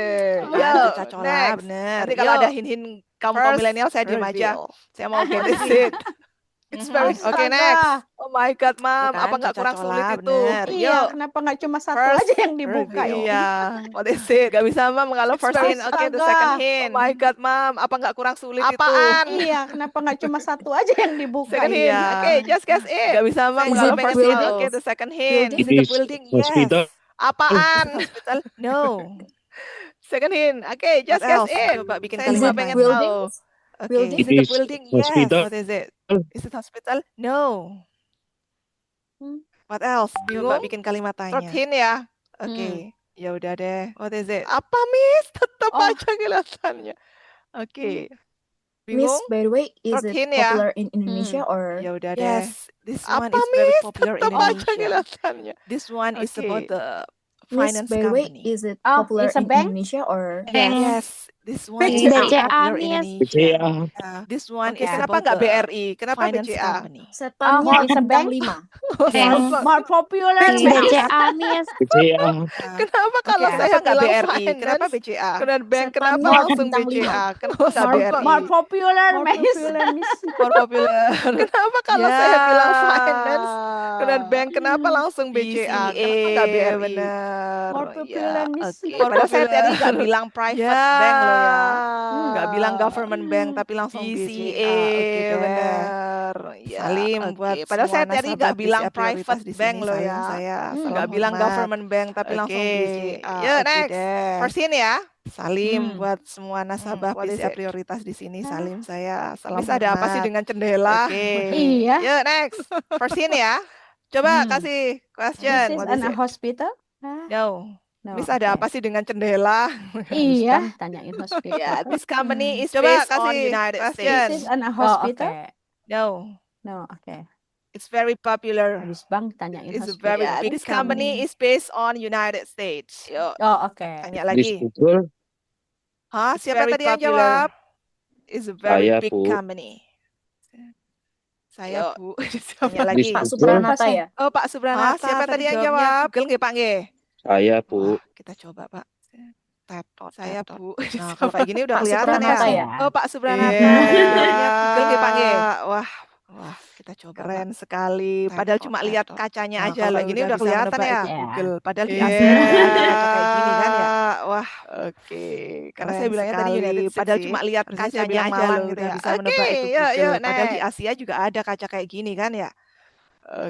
Yo, Yo, Coca-Cola, next. bener. Nanti Kalau Yo, ada hint-hint kaum first milenial saya diem aja. reveal. Saya mau Gen What is Z. it? It's very Oke, Astaga. next. Oh my God, Mam. Bukan, Apa nggak kurang Coca-Cola, sulit itu? bener. Iya, Yo, kenapa nggak cuma satu first aja yang dibuka reveal. ini? Iya. What is it? Gak bisa, Mam. Kalau It's first very hint. Oke, the second Astaga. hint. Oh my God, Mam. Apa nggak kurang sulit itu? Apaan? Iya, kenapa nggak cuma satu aja yang dibuka Second ini? hint. Iya. Oke, just guess it. Gak bisa, Mam. Saya Kalau pengen first hint. tahu. Oke, the second hint. Building. Is it a Is building? hospital. Yes. Apaan? Hospital? No. Second hint. Oke, just What guess else? it. Coba bikin Saya Is cuma it kalimat pengen lainnya. building? tahu. Oke. Building? Is it a building? Yes. Hospital. What is it? Is it hospital? No. Hmm. What else? Coba Bingung? bikin kalimat Third lainnya. hint ya. Oke. Ya udah deh. What is it? Apa, Miss? Tetap Oh. aja kelihatannya. Oke. Miss, Bingung? by the way, is Third it hint ya. popular in Indonesia or? Ya udah deh. Yes. This one Apa is very Miss? popular in Tetap aja Indonesia. kelihatannya. This one is Oke. about the Miss, finance by the way, company. is it Oh, popular it's a in bank? Indonesia or? Yes, this one is BCA, very popular in Miss. Indonesia. BCA. Yeah. This one Oke, is kenapa about nggak the BRI? Kenapa finance BCA? company. Setannya Oh, it's a bintang bank? 5. Masa? More popular, Miss. BCA. Yeah. Kenapa kalau Oke, saya kenapa nggak bilang BRI? Kenapa finance? BCA? Kemudian bank, kenapa Setannya langsung bintang 5. BCA? Kenapa nggak BRI? More popular, More Miss. popular, Miss. More popular. Kenapa kalau Ya. saya bilang finance? Kemudian bank, kenapa langsung BCA? BCA, Kenapa nggak BRI? bener. More popular, Ya, Miss. oke. More Padahal saya popular. tadi nggak bilang private Ya. bank loh ya. Nggak bilang Hmm. government bank, tapi langsung BCA, BCA. Oke deh. bener. Ya, Salim oke. buat Padahal semua saya tadi nasabah nggak bilang BCA prioritas private di bank sini. loh Salim ya. saya. Salam Nggak bilang hormat. government bank, tapi langsung Oke. BCA. Yuk, Oke next. deh. First hint ya. Salim Hmm. buat semua nasabah What is BCA it? prioritas di sini. Salim saya. Salam Miss, ada apa sih hormat. dengan jendela? Oke. Iya. Yuk, next. First hint ya. Coba Hmm. kasih This question. is What an is it? hospital? Ah, No. no, Miss, ada okay. apa sih dengan jendela? Iya, tanyain hospital. Yeah, this company is Coba based on kasih United question. States. This is an Oh, hospital? okay. No, No, okay. it's very popular. Habis bang tanyain It's a hospital. very Yeah, big this company is based on United States. Yuk, Oh, okay. tanya This lagi. Google. Hah, It's siapa very tadi yang popular. jawab? It's a very Saya, big Bu. company. Saya, Yuk, Bu. siapa Tanya This lagi. Pak Google. Supranata ya? Oh, Pak Subranata. Hah, siapa tadi yang jawabnya jawab? Google nggih, Pak nggih? Saya, Bu. Wah, kita coba, Pak. Tetot, saya, Tetot. Bu. Nah, kalau kayak gini udah Pak kelihatan Supranata ya. ya? Oh, Pak Subranata. Iya. Jawabnya Google nggih, Pak nggih? Wah, Wah, kita coba, Pak. keren sekali. Padahal Tetot, cuma lihat tetot. kacanya Nah, aja kalau loh. kayak gini Udah udah bisa kelihatan menebak ya. itu Iya. Google. Padahal di Iya. Asia juga ada kaca kayak gini kan ya. Wah, Oke, karena keren saya bilangnya tadi sekali. United States Padahal sih. cuma lihat Harusnya saya kacanya bilang aja Malang loh gitu udah ya. bisa Oke, menebak itu yuk, Google. yuk, Padahal di next. Asia juga ada kaca kayak gini kan ya.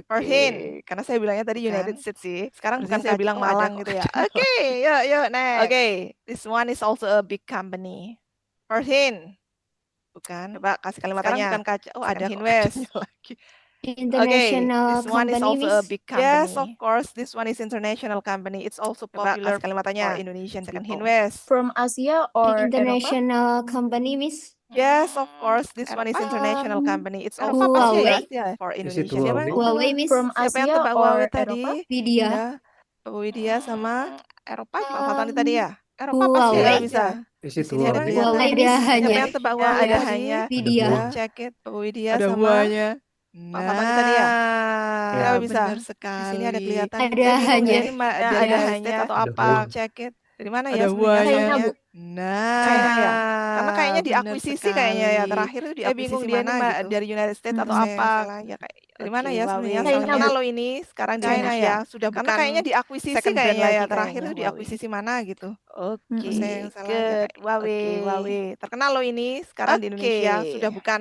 First Oke, hint. Karena saya bilangnya tadi bukan. United States sih. Sekarang Harusnya bukan saya kaca, bilang oh, ada Malang kok gitu ya. kacanya Oke, lagi. yuk, yuk, next. Oke, this one is also a big company. First hint. Bukan. Coba kasih kalimat Sekarang tanya. bukan kaca. Oh, Second ada hint, kok Wes. kacanya lagi. Okay, International this one is company, also a Miss. big company. Yes, of course, this one is international company. It's also Coba popular kasih kalimat tanya. for Indonesian Second people. hint, Wes. From Asia or Eropa? International company, Miss. Yes, of course, this one is Eropa. international company. It's Eropa also pasti Huawei. ya. for Is it Indonesia. Siapa? Huawei? Huawei, Miss. From Siapa yang Asia tebak or Huawei Eropa? tadi? Widya. Ya, Bu Widya sama Eropa Pak juga. Fatoni tadi ya? Eropa pasti Ya, Huawei. bisa. Is Di it sini ada Huawei? kelihatan. Huawei ada Siapa hanya. yang tebak Ya, Huawei ada tadi? hanya. Widya. Ya, check it. Bu Widya Ada sama buahnya. Pak Fatoni tadi ya? Ya. Kenapa bisa? Benar Di sekali. sini ada kelihatan. Ada Saya bingung hanya. ya, ini Ya, dari ada United hanya. States atau Ada apa? buah. Check it. Dari mana ya Ada sebenarnya buahnya. China, asalnya? Bu. Nah, China ya? karena kayaknya Benar diakuisisi kayaknya ya. sekali. Terakhir itu Saya bingung diakuisisi dia ini mana gitu. dari United States atau Saya yang apa? salah. Ya kayak dari mana Oke, ya Huawei. sebenarnya China, asalnya? Bu. Lo ini sekarang di China Indonesia ya? sudah Karena bukan kayaknya diakuisisi second brand kayaknya lagi ya. terakhir Terakhir itu itu diakuisisi mana gitu. Oke, saya yang salah ya good. kayak. Huawei. Oke. Huawei. Terkenal lo ini sekarang di Indonesia Oke. sudah bukan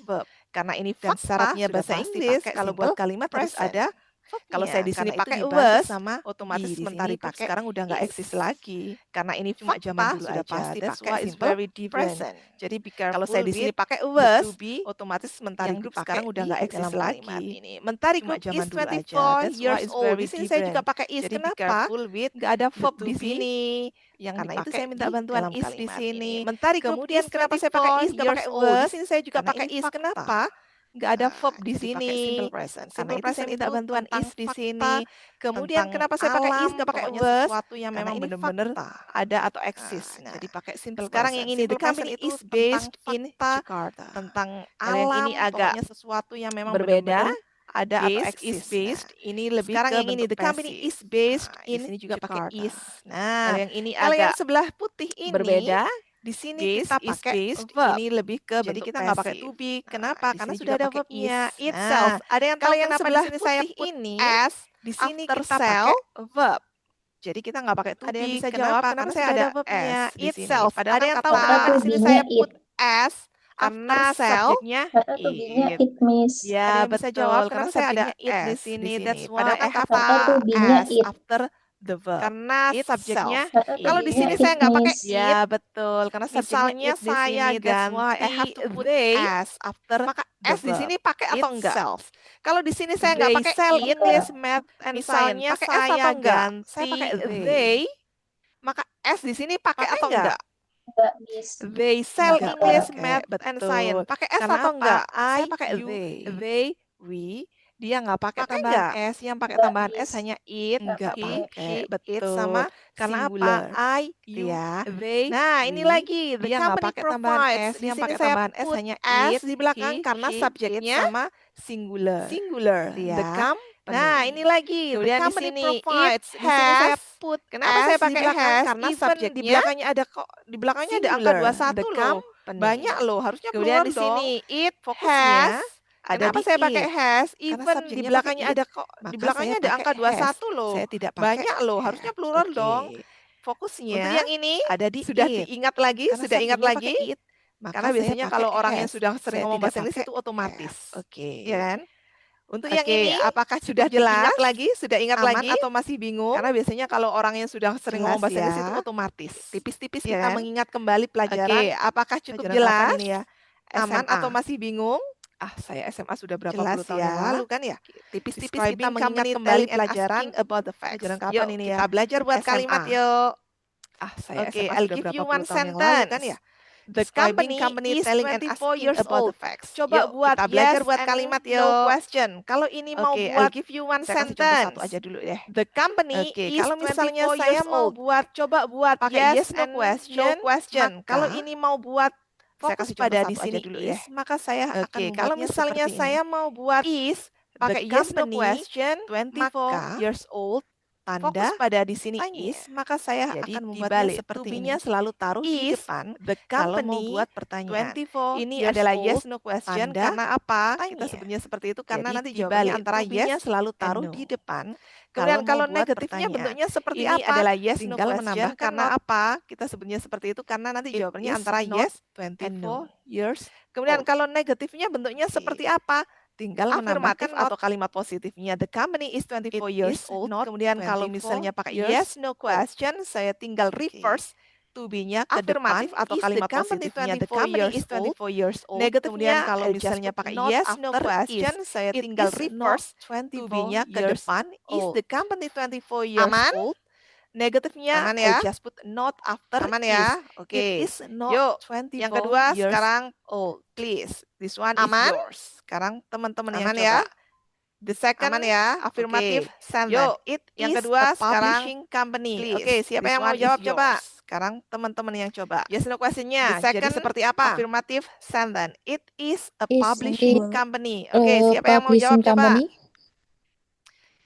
verb. Karena ini verb syaratnya bahasa Inggris, kalau buat kalimat harus ada Kalau saya di sini pakai was, otomatis mentari pakai sekarang udah nggak eksis lagi. Karena ini cuma zaman dulu sudah pasti pakai simple present. Jadi kalau saya di sini pakai was, otomatis mentari group sekarang udah nggak eksis lagi. Mentari group is 24 years old. Di sini saya juga pakai is. Kenapa? Nggak ada verb di sini. Yang karena itu saya minta bantuan is di sini. Mentari kemudian kenapa saya pakai is nggak pakai was? Di sini saya juga pakai is. Kenapa? Nggak ada verb di sini. Simple present. Simple present minta bantuan is di sini. Kemudian kenapa saya pakai is nggak pakai was? Sesuatu yang memang benar-benar ada atau eksis. Jadi pakai simple. Sekarang yang ini the company is based in Jakarta. Tentang alam. Yang ini agak sesuatu yang memang berbeda. Ada atau eksis based. Ini lebih sekarang yang ini the company is based in sini juga pakai is. Nah, yang ini kalau yang sebelah putih ini berbeda. Di sini kita pakai verb. Ini lebih ke jadi kita nggak pakai to be. Kenapa? Karena sudah ada verbnya itself. Ada yang tahu yang sebelah putih saya ini as di sini kita pakai verb. Jadi kita nggak pakai to be. Ada yang bisa jawab kenapa saya ada verbnya itself. Ada yang tahu kenapa di sini saya put as karena subjeknya it means. Ya, bisa jawab karena saya ada it di sini. That's why I have as after the verb. Karena subjeknya kalau di sini saya nggak pakai it. Ya, betul. Karena misalnya saya ganti I have to put as after maka s di sini pakai atau enggak? Kalau di sini saya nggak pakai English, math, and science. Pakai s atau enggak? Saya pakai they. Maka s di sini pakai atau enggak? They sell English, math, and science. Pakai s atau enggak? Saya pakai they, we. Dia nggak pakai tambahan s, yang pakai tambahan s hanya it, nggak pakai, betul. Sama karena apa? I, you, they. Nah, ini lagi dia nggak pakai tambahan s, yang pakai tambahan s hanya it di belakang karena subjeknya sama singular. The company. Nah, ini lagi the company provides. Di sini saya put. Kenapa saya pakai has? Karena subjeknya di belakangnya ada kok di belakangnya ada angka 21 loh. Banyak loh, harusnya keluar dong. Kemudian di sini it fokusnya ada kenapa saya pakai has? Even di belakangnya ada kok di belakangnya ada angka 21 loh. Saya tidak pakai banyak loh, harusnya plural dong. Fokusnya untuk yang ini ada di sudah diingat lagi, sudah ingat lagi. Karena biasanya kalau orang yang sudah sering ngomong bahasa Inggris itu otomatis. Ya kan? Untuk yang ini apakah sudah jelas lagi, sudah ingat lagi atau masih bingung? Karena biasanya kalau orang yang sudah sering ngomong bahasa Inggris itu otomatis. Tipis-tipis kita mengingat kembali pelajaran. Apakah cukup jelas? Aman atau masih bingung? Saya SMA sudah berapa puluh tahun yang lalu kan ya. Tipis-tipis kita mengingat kembali pelajaran about the facts. Pelajaran kapan ini ya? Kita belajar buat kalimat yuk. Saya SMA I'll give you one sentence kan ya. The company is telling and asking about the facts. Coba buat kita belajar buat kalimat yuk. No question. Kalau ini mau buat I'll give you one sentence. Satu aja dulu deh. The company is kalau misalnya saya mau buat coba buat pakai yes no question. Kalau ini mau buat fokus pada di sini dulu ya. Maka saya akan kalau misalnya saya mau buat is pakai yes no question 24 years old tanda pada di sini is maka saya akan membuatnya sepertinya selalu taruh di depan kalau mau buat pertanyaan 24 ini adalah yes no question karena apa kita sebutnya seperti itu karena nanti jawabannya antara yes selalu taruh di depan. Kemudian kalau negatifnya bentuknya seperti ini apa? Adalah yes no question karena apa? Kita sebutnya seperti itu karena nanti jawabannya antara yes 24 years. Kemudian kalau negatifnya bentuknya seperti apa? Tinggal menambahkan atau kalimat positifnya. The company is 24 years old. Kemudian kalau misalnya pakai yes no question, saya tinggal reverse to be-nya ke depan atau kalimat positifnya. The company is 24 years old. Negatifnya kalau misalnya pakai yes no question, saya tinggal reverse to be-nya ke depan. Is the company 24 years old? Negatifnya just put not after is. It is not 24 yang kedua years sekarang old. Please, this one is yours. Sekarang teman-teman yang coba. The second affirmative sentence. It yang kedua sekarang company. Siapa yang mau jawab coba? Sekarang teman-teman yang coba. Yes no question-nya. Jadi seperti apa? Affirmative sentence. It is a publishing company. Siapa yang mau jawab coba?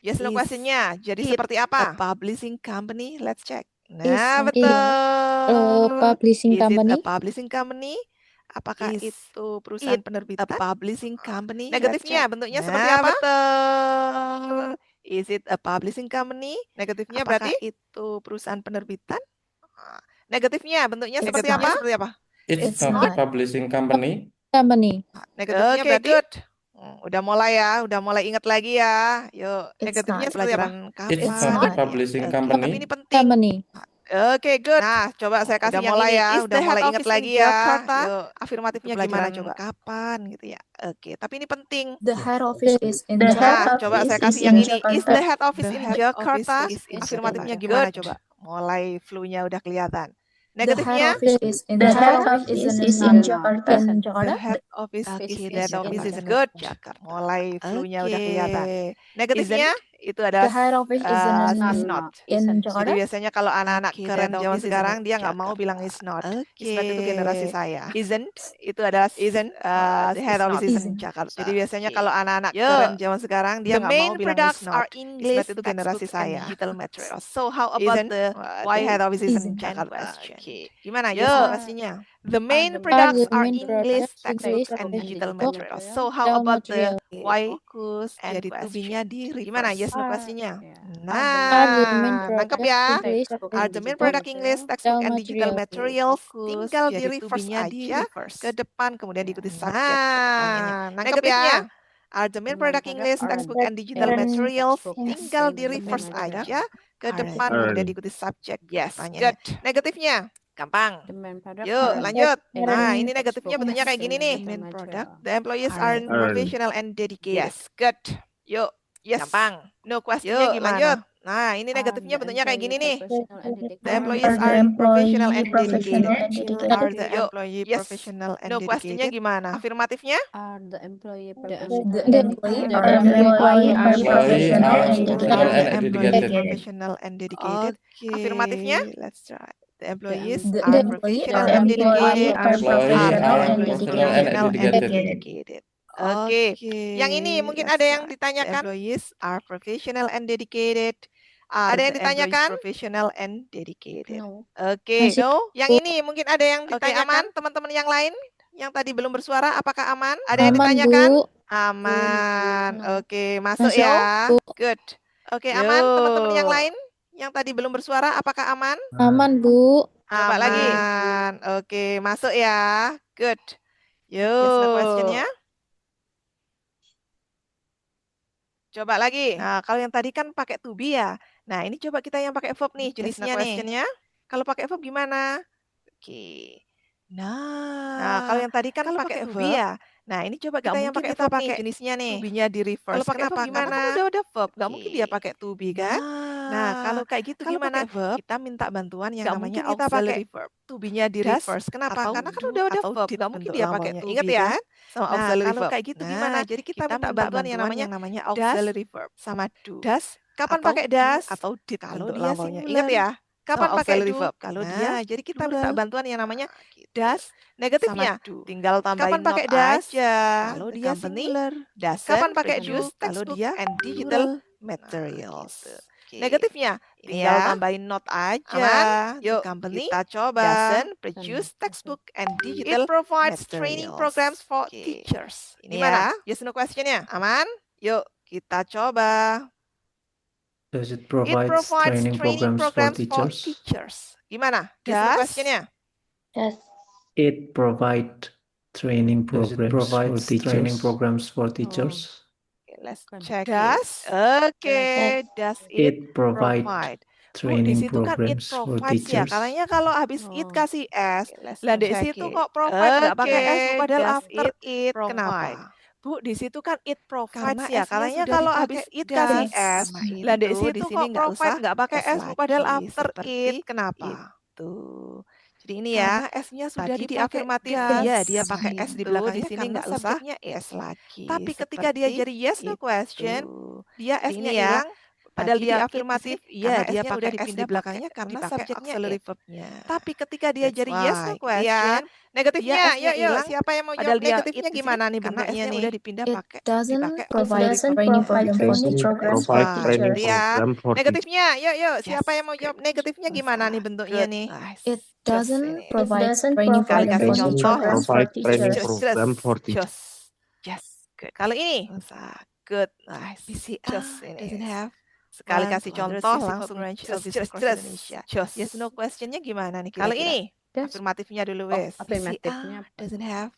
Yes no question-nya. Jadi seperti apa? A publishing company. Let's check. Nah, betul. Publishing company. Is it a publishing company? Apakah itu perusahaan penerbitan? A publishing company. Negatifnya bentuknya seperti apa? Betul. Is it a publishing company? Negatifnya berarti itu perusahaan penerbitan? Negatifnya bentuknya seperti apa? It's not a publishing company. Company. Negatifnya berarti good. Udah mulai ya, udah mulai ingat lagi ya. Yuk, negatifnya pelajaran It's kapan? not a publishing company. Tapi ini penting. Oke, good. Nah, coba saya kasih yang ini. Udah mulai ingat lagi ya. Yuk, afirmatifnya gimana coba? Kapan gitu ya. Oke, tapi ini penting. The head office is in Nah, coba saya kasih yang ini. Is the head office The in head Jakarta? office is in Afirmatifnya Jakarta. gimana coba? Mulai flu-nya udah kelihatan. The head Negatifnya? office is in The head Jakarta. office is in Jakarta. The head office is good. Jakarta. Mulai flu-nya udah kelihatan. Negatifnya itu The adalah head office is is not. in Jadi Jakarta. biasanya kalau anak-anak keren zaman sekarang dia nggak mau bilang is not. Is not itu generasi saya. Isn't itu adalah the head office is in Jakarta. Jadi biasanya kalau anak-anak keren zaman sekarang dia nggak mau bilang is not. Is not itu generasi saya. Digital materials. So how about the head office is in Jakarta? Gimana ya pastinya? The main products are English, textbooks, and digital materials. So how about the why focus and jadi to-be-nya di reverse? Gimana yes no pastinya? Nah, nangkep ya. Are the main product English, textbook, and digital materials? Tinggal di reverse aja ke depan, kemudian diikuti subject. Nah, nangkep ya. Are the main product English, textbook, and digital materials? Tinggal di reverse aja ke depan, kemudian diikuti subject. Yes, good. Negatifnya? Gampang. Yuk, lanjut. Nah, ini negatifnya bentuknya kayak gini nih. Main product. The employees are professional and dedicated. Yes, good. Yuk, yes. Gampang. No question-nya gimana? Lanjut. Nah, ini negatifnya bentuknya kayak gini nih. The employees are professional and dedicated. Are the employee professional and dedicated? No question-nya gimana? Afirmatifnya? Are the employee The employee are professional and dedicated. Afirmatifnya? Let's try. The employees The are employee professional are and dedicated. professional and Dedicated. Oke. Yang ini mungkin ada yang ditanyakan. The employees are professional and dedicated. Ada yang ditanyakan? Professional and dedicated. No. Oke. No. Yang ini mungkin ada yang ditanyakan. Teman-teman yang lain yang tadi belum bersuara, apakah aman? Ada yang ditanyakan? Aman. Oke, masuk ya. Good. Oke, aman. Teman-teman yang lain yang tadi belum bersuara, apakah aman? Aman, Bu. Coba lagi. Oke, masuk ya. Good. Yuk. Question-nya. Coba lagi. Nah, kalau yang tadi kan pakai to be ya. Nah, ini coba kita yang pakai verb nih, jenisnya nih. Kalau pakai verb gimana? Oke. Nah, kalau yang tadi kan pakai to be ya. Nah, ini coba kita yang pakai verb nih, jenisnya nih. To be-nya di reverse. Kalau pakai verb gimana? Karena kan udah verb, nggak mungkin dia pakai to be kan? Nah, kalau kayak gitu gimana? Kita minta bantuan yang namanya auxiliary verb. To be-nya di reverse. Kenapa? Karena kan udah verb, nggak mungkin dia pakai to be. Ingat ya? Sama auxiliary verb. Kalau kayak gitu gimana? Jadi kita minta bantuan yang namanya auxiliary verb sama do. Das. Kapan pakai das? Atau did kalau dia singular. Ingat ya? Kapan pakai do? Kalau dia jadi kita minta bantuan yang namanya das. Negatifnya tinggal tambahin not aja. Kalau dia singular. Kapan pakai do? Kalau dia and digital materials. Negatifnya tinggal tambahin not aja. Yuk, kita coba. Doesn't produce textbook and digital. It provides training programs for teachers. Ini mana? Yes no question-nya. Aman? Yuk, kita coba. Does it provide training programs for teachers? Gimana? Yes no question-nya. Does It provide training programs for teachers? Let's check. Does? Okay. Does it provide training programs for teachers? Karena kalau habis it kasih s, lah di situ kok provide nggak pakai s, padahal after it. Kenapa? Bu, di situ kan it provides ya. Karena kalau habis it kasih s, lah di situ kok provide nggak pakai s, padahal after it. Kenapa? Tuh. Jadi ini ya, S-nya sudah di afirmatif. Ya, dia pakai S di belakangnya di sini nggak usah S lagi. Tapi ketika dia jadi yes no question, dia S-nya hilang. Padahal dia afirmatif, ya dia pakai S di belakangnya karena subjeknya verb-nya. Tapi ketika dia jadi yes no question, negatifnya, yuk, siapa yang mau jawab negatifnya gimana nih bentuknya nih? Udah dipindah pakai Provide training program for teachers. Ya, negatifnya, yuk, siapa yang mau jawab negatifnya gimana nih bentuknya nih? It doesn't provide training program for teachers. Yes, good. Kalau ini, good. PCR doesn't have. Sekali kasih contoh langsung just. Yes no question-nya gimana nih? Kalau ini afirmatifnya dulu wes. Afirmatifnya doesn't have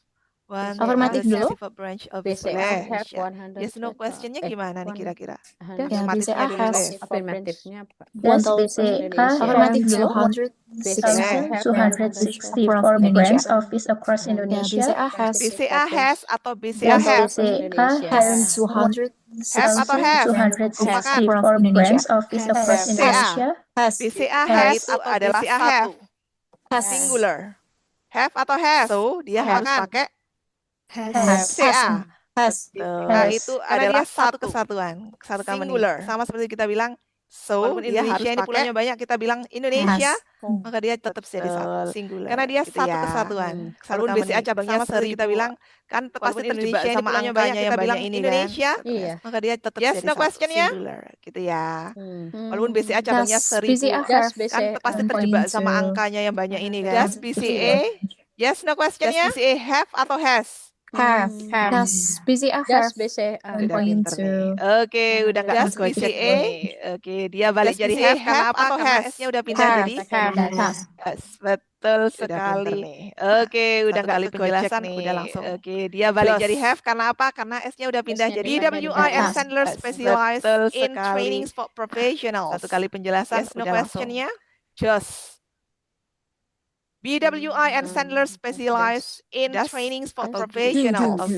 One Afirmatif dulu. specific branch of BCA have Indonesia. Yes, no questionnya gimana nih kira-kira? Ya, BCA Afirmatifnya dulu has deh. Afirmatifnya apa? Afirmatif dulu. BCA have 264 branch office across Ya, Indonesia. BCA has atau BCA have? has Have atau have? 264 branch office across Indonesia. BCA has atau adalah satu. Singular. Have atau has? So, dia harus pakai CA. Nah, itu adalah satu kesatuan. Singular. Sama seperti kita bilang, so, walaupun dia Indonesia ini pulaunya banyak, kita bilang Indonesia, maka dia tetap jadi satu. Singular. Karena dia satu kesatuan. Walaupun BCA cabangnya sama seperti kita bilang, kan pasti terjebak sama angkanya yang banyak ini Indonesia, maka dia tetap jadi satu. Singular. Gitu ya. Walaupun BCA cabangnya 1000, kan pasti terjebak sama angkanya yang banyak ini kan. Does BCA, yes, no questionnya? Does BCA have atau has? Does BCA have 1.2? Oke, udah nggak has BCA. Oke, dia balik jadi have karena apa? Karena S-nya udah pindah jadi has. Betul sekali. Oke, udah nggak kali penjelasan nih. Udah langsung. Oke, dia balik jadi have karena apa? Karena S-nya udah pindah jadi BWI and Sandler specialized in training for professionals. Satu kali penjelasan. Yes, no questionnya? Just. BWI and Sandler specialize in training for professionals.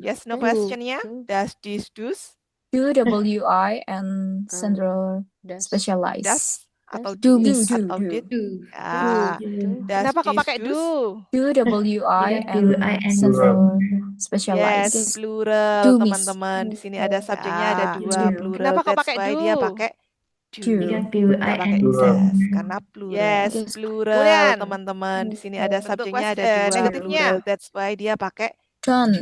Yes, no questionnya? Does this do's? WI and Sandler specialize. Does atau Do do? miss. Atau did? Kenapa kok pakai do? WI and Sandler specialize. Yes, plural Do miss. teman-teman. Di sini ada subjeknya ada dua plural. Kenapa kok pakai do? Dia pakai Do. Nggak pakai does karena plural. Yes, plural teman-teman. Di sini ada subjeknya ada dua plural. That's why dia pakai Don't.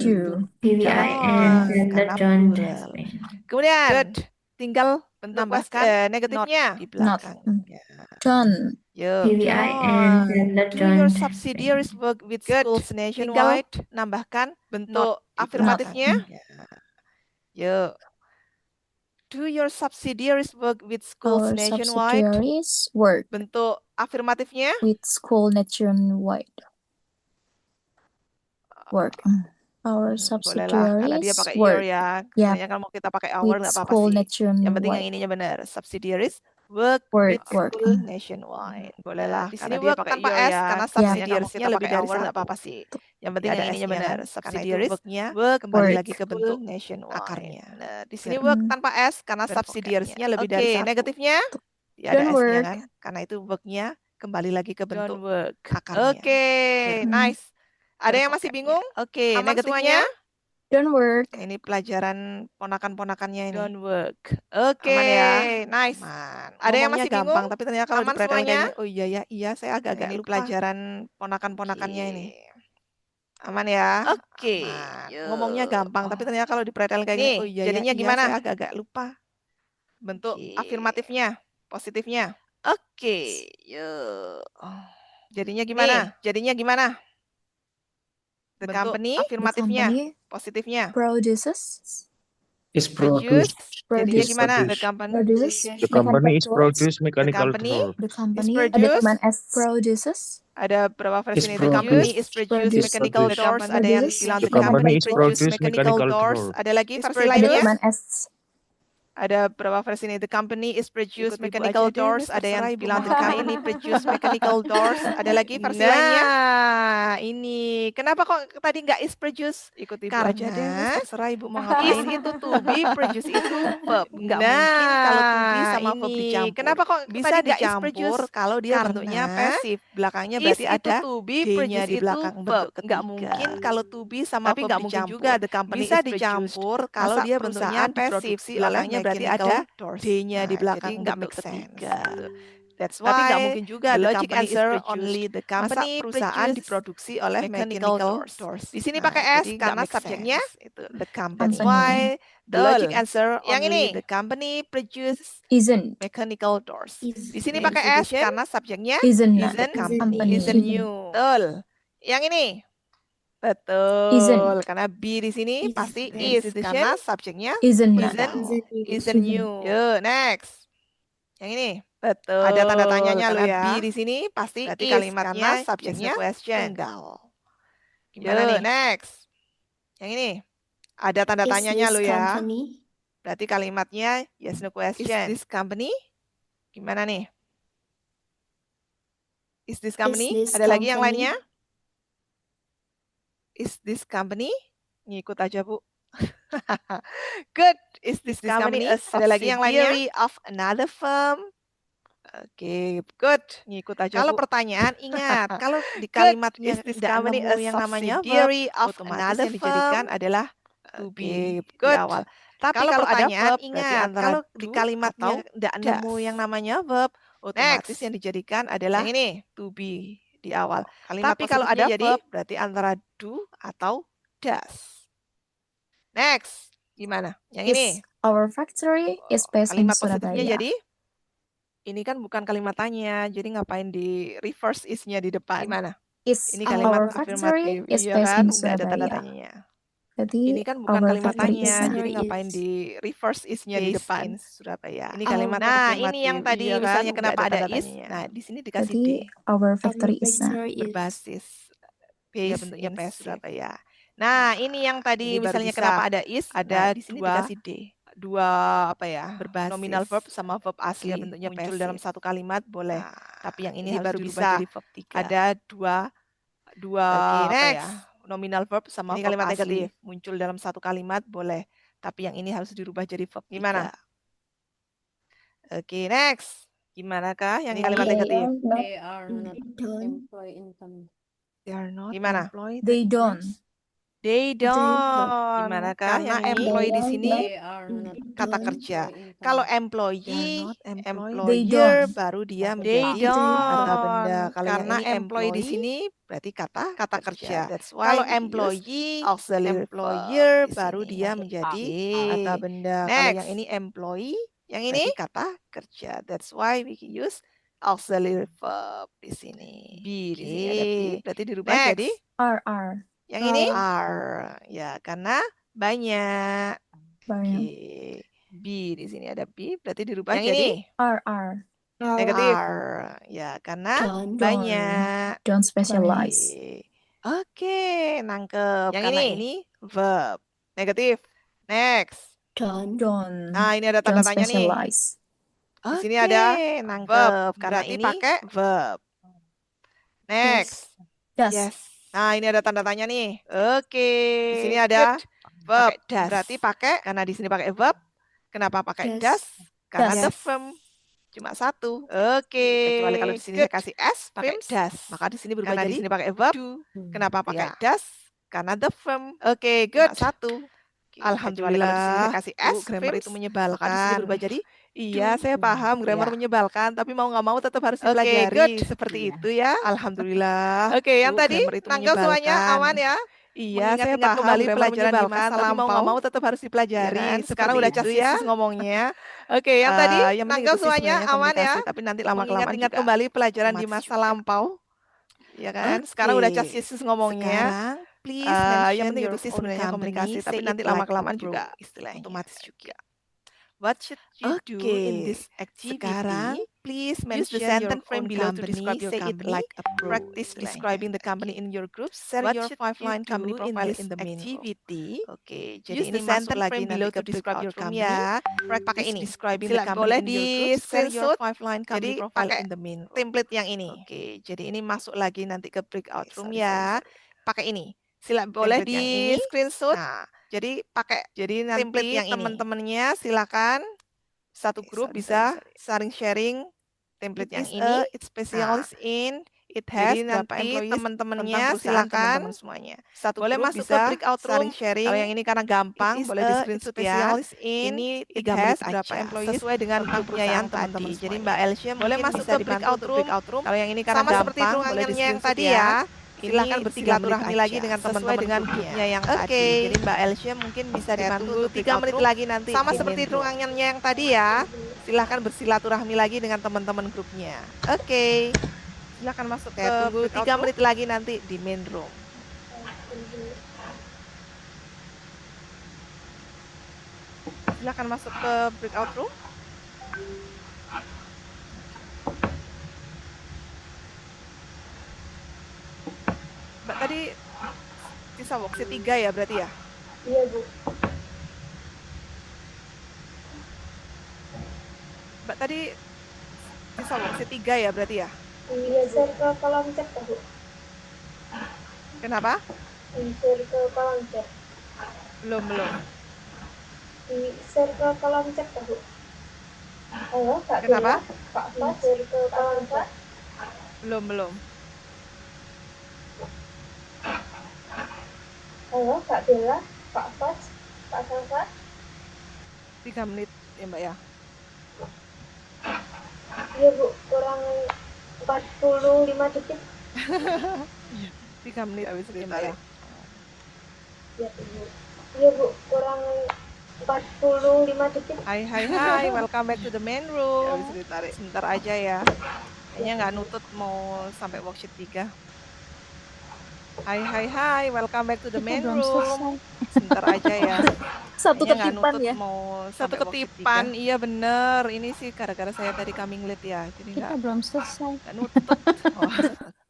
karena plural. Kemudian tinggal tambahkan negatifnya di belakang. Don't. Yo. Do your subsidiaries work with schools nationwide? Nambahkan bentuk afirmatifnya. Yo. Do your subsidiaries work with schools Our nationwide? subsidiaries work Bentuk afirmatifnya. with school nationwide. Work. Our Bolehlah, karena dia subsidiaries pakai work ya. Yeah. Sebenarnya kalau mau kita pakai our with nggak apa-apa school sih. Yang penting yang nationwide. ininya benar. Subsidiaries work Work. school nationwide. Bolehlah. Di sini work tanpa s karena subsidiariesnya lebih dari nggak apa-apa sih. Yang penting yang ininya benar. Subsidiaries work kembali lagi ke bentuk nationwide. Akarnya. Nah, di sini work tanpa s karena subsidiariesnya lebih dari satu. Negatifnya ya ada s-nya kan. Karena itu work-nya kembali lagi ke bentuk akarnya. Oke, nice. Ada yang masih bingung? Oke, negatifnya? Don't work. Ini pelajaran ponakan-ponakannya ini. Don't work. Oke, ya? Nice. Ada yang masih gampang, tapi ternyata kalau dipraktekin kayaknya, oh iya, saya agak-agak lupa. Pelajaran ponakan-ponakannya ini. Aman ya? Oke. Ngomongnya gampang, tapi ternyata kalau dipraktekin kayak gini, oh iya, jadinya gimana? Saya agak-agak lupa. Bentuk afirmatifnya, positifnya. Oke, yuk. Jadinya gimana? The company, afirmatifnya, positifnya. Produces. Is produced. Jadinya gimana? The company The company is produce mechanical company drawer. The company is produced. produces. Ada berapa versi Is nih? The company is produce Is mechanical produced. doors. Ada yang bilang The company is produce mechanical doors. drawer. Ada lagi versi The lainnya? command S. Ada berapa versi nih? The company is produce mechanical doors. Ada yang bilang the company produce mechanical doors. Ada lagi versi lainnya? Nah, ini. Kenapa kok tadi nggak is produce? Ikut ibu aja deh. Terserah ibu mau ngapain. Is itu to be, produce itu verb. Nggak mungkin kalau to be sama verb dicampur. Kenapa kok bisa dicampur kalau dia bentuknya pasif? Belakangnya berarti ada to be, produce di belakang verb. Nggak mungkin kalau to be sama verb dicampur. Nggak mungkin juga the company bisa dicampur kalau dia bentuknya pasif. Belakangnya berarti ada D-nya di belakang, nggak make sense. That's why, tapi nggak mungkin juga the logic answer only the company perusahaan diproduksi oleh mechanical doors. Di sini pakai S karena subjeknya itu the company. That's why the logic answer only the company produce Isn't. mechanical doors. Di sini pakai S karena subjeknya Isn't. isn't new. Betul. Yang ini betul, karena B di sini pasti is karena subjeknya Isn't. isn't new. Yuk, next. Yang ini betul. Ada tanda tanyanya lo ya. B di sini pasti berarti is kalimatnya subjeknya tunggal. Gimana nih? Next. Yang ini. Ada tanda Is tanyanya this lo ya. company? Berarti kalimatnya yes no question. Is this company? Gimana nih? Is this company? Is this Ada lagi yang company? lainnya? Is this company? Ngikut aja, Bu. Good. Is this company a subsidiary of another firm? Oke, good. Ngikut aja, Kalau Bu. pertanyaan, ingat, kalau di kalimatnya tidak nemu yang namanya verb, otomatis yang dijadikan adalah to be di awal. Tapi kalau pertanyaan, ingat, kalau di kalimatnya tidak nemu yang namanya verb, otomatis yang dijadikan adalah Yang ini. to be di awal. Kalimat Tapi kalau ada positifnya jadi verb, berarti antara do atau does. next. Gimana? Yang ini. Our factory is based in Kalimat positifnya Surabaya. jadi Ini kan bukan kalimat tanya, jadi ngapain di reverse is-nya di depan? gimana? Is Ini kalimat our factory afirmatif, is iya based kan? in Udah ada tanda Surabaya. tanyanya. Jadi Ini kan bukan our kalimat factory tanya, is jadi is ngapain di reverse is-nya di based depan? in Surabaya. Ini kalimat Nah, afirmatif, ini yang tadi iya kan? misalnya Udah kenapa ada tanda is. tanyanya. Nah, di sini dikasih Jadi D, our Our factory is factory is berbasis, Based bentuknya in passive. Surabaya. Nah, ini yang tadi Ini baru misalnya bisa. kenapa ada is. Ada Nah, di sini dua dikasih dua apa ya? berbasis, Nominal verb sama verb asli ya bentuknya muncul passive. dalam satu kalimat boleh. Nah, Tapi yang ini ini harus baru dirubah bisa. jadi verb 3. Ada dua Oke, apa next. ya? Nominal verb sama Ini verb kalimat asli negatif. muncul dalam satu kalimat boleh. Tapi yang ini harus dirubah jadi verb 3. Gimana? Oke, next. Gimana kah yang Ini kalimat negatif. They are not employed in company. They are not Gimana? employed. They don't. They don't. Gimana kah Karena yang ini? employee di sini They are not Kata kerja. employed in Kalau company. employee, They employer don't. baru dia They menjadi kata benda. don't. Kalau Karena yang ini employee di employee sini berarti kata kerja. That's why Kalau we use employee, auxiliary employer verb di baru sini. dia menjadi kata kata benda. Kalau Next. yang ini employee, Yang ini berarti kata kerja. That's why we use auxiliary verb di sini. B. Di sini ada B, berarti dirubah Next. jadi R. Yang ini are. Ya, karena banyak. Banyak. Oke. B di sini ada B, berarti dirubah Yang jadi ini R. negatif. are. Ya, karena Don't. banyak. Don't specialize. Oke, nangkep. Yang Karena ini? ini verb. Negatif. Next. Don't. Nah, ini ada tanda Don't tanya nih. specialize. Di sini Oke, ada nangkep. verb. Karena Berarti ini pakai verb. Next. Yes. Nah, ini ada tanda tanya nih. Oke. Di sini ada Good. verb. Pakai does. Berarti pakai, karena di sini pakai verb. Kenapa pakai Does. does? Karena Does. the verb cuma satu. Oke. Kecuali kalau di sini saya kasih s, pakai Films. does. Maka di sini berubah Karena jadi di sini pakai verb. do. Kenapa pakai Ya. does? Karena the verb. Oke, Cuma good. satu. Kecuali kalau di sini saya kasih s, grammar films, itu menyebalkan. maka di sini berubah jadi Iya, saya paham grammar Iya. menyebalkan, tapi mau nggak mau tetap harus Oke, dipelajari. good. Seperti Iya. itu ya. Alhamdulillah. Oke, yang tadi grammar itu nangkep semuanya menyebalkan. aman ya. Iya, saya Mengingat-ingat paham kembali grammar pelajaran di menyebalkan, masa tapi mau nggak lampau. mau tetap harus dipelajari. Ya kan? Sekarang Seperti udah itu ya. casis ngomongnya. Oke, yang tadi yang penting nangkep itu sih semuanya sebenarnya aman ya. komunikasi, tapi nanti lama-kelamaan Mengingat-ingat juga kembali pelajaran di otomatis masa juga. lampau. Ya kan? Sekarang udah casis ngomongnya. Sekarang, please mention Yang penting your itu sih own sebenarnya komunikasi, company, tapi say nanti it like lama-kelamaan a pro, juga istilahnya. otomatis juga. What should you do in Oke, this activity? sekarang please Use mention the your sentence own frame below to company, describe your say it company. like a pro. Practice istilahnya. describing the company Oke. in your group. Share What your should 5-line you company do profile this in the main room. activity? Oke, jadi Use ini the masuk sentence lagi frame nanti below ke to describe breakout your room company. ya. Pakai Practice ini. describing Sila the company boleh in your di group. Share your screenshot. 5-line company Jadi profile pakai in the main room. template yang ini. Oke, jadi ini masuk lagi nanti ke breakout room Sorry. ya. Pakai ini. Sila boleh Template yang di ini. screenshot. Nah, Jadi pakai jadi template nanti yang teman-temannya silakan satu grup bisa saling sharing template yang ini. It specializes in, it has Jadi berapa nanti employees, teman-temannya tentang perusahaan silakan teman-teman semuanya. satu Boleh grup masuk bisa ke breakout saling room. sharing. Kalau yang ini karena gampang, It boleh di it screenshot ya. specializes in, Ini it 3 has menit berapa aja. employees Sesuai dengan tentang grupnya yang perusahaan teman-teman tadi. Jadi semuanya. Mbak Elsia Boleh mungkin masuk bisa ke dibantu breakout untuk room. breakout room. Kalau yang ini karena Sama gampang, seperti boleh di ruangannya yang screenshot tadi ya. ya. Silahkan bersilaturahmi lagi dengan sesuai teman-teman dengan grupnya. grupnya yang Oke. tadi. Jadi Mbak Elsia mungkin bisa Saya dibantu tunggu untuk 3 breakout menit room. lagi nanti. Sama di seperti main room. ruangannya yang tadi ya. Silahkan bersilaturahmi lagi dengan teman-teman grupnya. Oke. Silahkan masuk ke tunggu 3 menit lagi nanti di main room. Silahkan masuk ke breakout room. Mbak tadi sisa worksheet 3 ya berarti ya? Iya, Bu. Mbak tadi disawang C3 ya berarti ya? Iya, circle kolom chat, Bu. Kenapa? Di circle kolom chat. Belum. Di circle kolom chat, Bu. Halo, Kak Kenapa? Bella. Kak Fat, circle kolom chat. Belum. Halo, Kak Bella. Kak Fat, Kak Safat. 3 menit ya Mbak ya? Iya, Bu. Kurang 45 detik. 3 menit habis ini Mbak ya? Iya, Bu. Iya, Bu. Kurang 45 detik. Hai, welcome back to the main room. Habis ditarik sebentar aja ya. Kayaknya nggak nutut mau sampai worksheet 3. Hai, welcome back to the main room. Sebentar aja ya. Satu Kayaknya nggak ketipan nutut ya. mau satu ketipan. Iya bener. Ini sih gara-gara saya tadi coming late ya. Jadi Kita belum selesai. nggak nutut.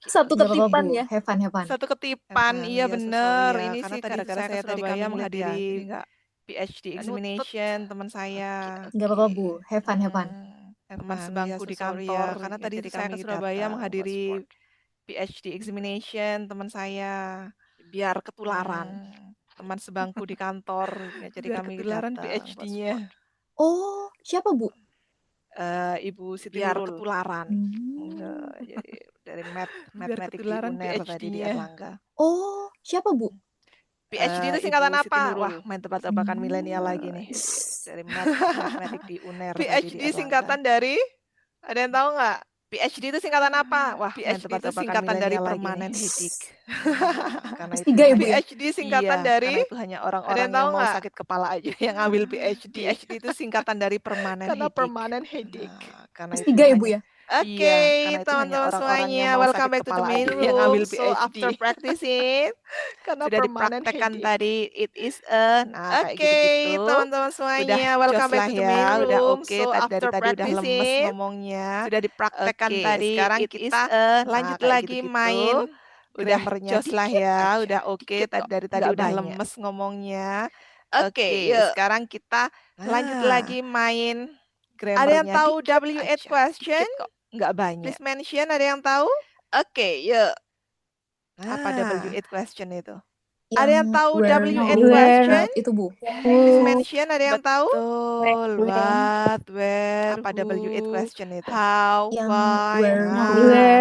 Satu ketipan ya. Have fun. Satu ketipan. Iya bener. Ya, Ini karena sih tadi gara-gara saya saya ke tadi Surabaya coming late ya. menghadiri Jadi nggak PhD examination teman saya. Nggak apa-apa Bu, have fun. Teman sebangku di kantor. Karena tadi saya ke Surabaya menghadiri PhD examination teman saya. biar ketularan. Teman sebangku di kantor. Jadi Biar kami ketularan datang PhD-nya. Oh, siapa Bu? Ibu Siti Biar Nurul. ketularan. Jadi dari Biar matematik di ketularan UNER tadi di PhD-nya. Erlangga. Oh, siapa Bu? PhD itu singkatan Ibu Siti apa? Nurul. Wah, main tebak-tebakan milenial lagi nih. Dari matematik di UNER tadi di PhD Erlangga. singkatan dari, ada yang tahu nggak? PhD itu singkatan apa? Wah, main PhD itu tebak-tebakan singkatan dari milenial lagi permanent nih. headache. Karena itu S3 ya, Bu, ya? PhD singkatan dari, karena itu hanya ada orang-orang yang yang tahu mau nggak? sakit kepala aja yang ngambil PhD. PhD itu singkatan dari permanent Karena headache. permanent headache. Karena S3 itu ya, Bu, hanya ya? Oke, karena itu hanya teman-teman orang-orang yang semuanya, mau welcome sakit back to the kepala main aja room. yang ngambil So PhD. after practicing, Karena sudah permanent dipraktekkan headache. tadi, it is a, nah kayak Oke, gitu-gitu. teman-teman Udah semuanya, jos welcome back lah to the ya, main udah room. oke. So Dari after tadi udah lemes practicing, ngomongnya. sudah dipraktekkan Oke, tadi. sekarang It is kita a, lanjut kayak lagi gitu-gitu. main. Udah Grammarnya jos lah dikit ya, aja. udah oke. Dikit kok, Dari tadi nggak udah banyak. lemes ngomongnya. Oke, Oke, yuk. sekarang kita lanjut Nah, lagi main. grammarnya Ada yang tahu dikit W8 aja. question? Dikit kok, nggak banyak. Please mention, ada yang tahu? Oke, yuk. Apa Nah, W8 question itu? Yang Ada yang tahu where W8 no, question? itu Bu. Please mention, ada yang tahu? betul. What, where, Apa W8 who, question itu? how, Yang why. where no,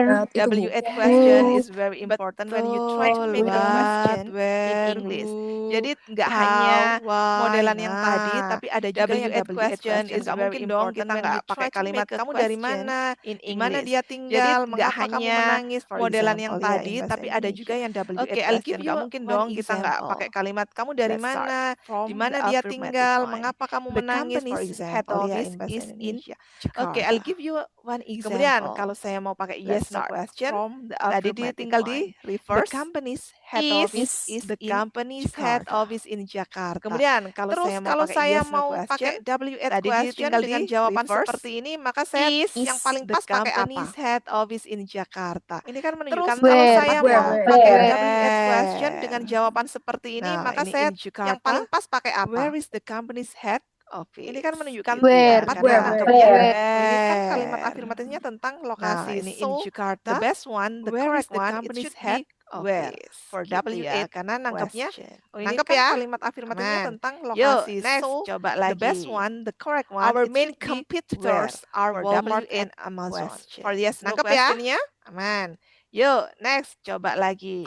Nah, itu Bu. W8 question is very important when you try to make the What, question in where, English. who, Jadi nggak how, hanya why. modelan yang tadi, Nah, tapi ada juga yang W8 W8 question question. is Nggak very mungkin dong important kita when nggak we pakai try to kalimat make a kamu dari question mana, in di mana English. dia Jadi tinggal, nggak mengapa kamu hanya menangis, for modelan yang example ya tadi, in bahasa tapi ada juga Indonesia. yang W8 Okay, I'll question. give Nggak you mungkin one dong kita nggak example. pakai kalimat kamu dari Let's start mana, from di mana the dia affirmative tinggal, one. mengapa kamu The menangis, for company's head example ya office in bahasa is in Indonesia. Jakarta. Oke, I'll give you one Kemudian example. kalau saya mau pakai Let's yes no start question, from the tadi affirmative tinggal one. di The reverse. company's head Is office is the in company's head Jakarta. office in Jakarta. Kemudian kalau Terus saya mau kalau pakai saya yes no mau question, pakai W8 tadi question tinggal dengan di jawaban reverse. seperti ini, maka saya Is yang paling the pas pakai apa? company's head office in Jakarta. Ini kan Terus menunjukkan kalau tempat saya ya. mau pakai Where? W8 question dengan jawaban seperti ini, Nah, maka ini saya in Jakarta. yang paling pas pakai apa? Where is the company's head office? Ini kan menunjukkan Gitu ya. tempat Karena ya, nangkepnya. Ini kan kalimat where. afirmatifnya tentang Nah, lokasi. ini So, in the Jakarta. best one, the Where is correct the one, it company's should head be where office? for Gitu W8 ya. karena nangkepnya Question. oh, ini Nangkep kan ya? kalimat afirmatifnya Aman. tentang Yuk, lokasi. next, So, coba the best lagi. one, the correct one, Our it main should be competitors where are for Walmart W8 and Amazon. question. For yes no Nangkep ya? questionnya, aman. Yuk, next, coba lagi.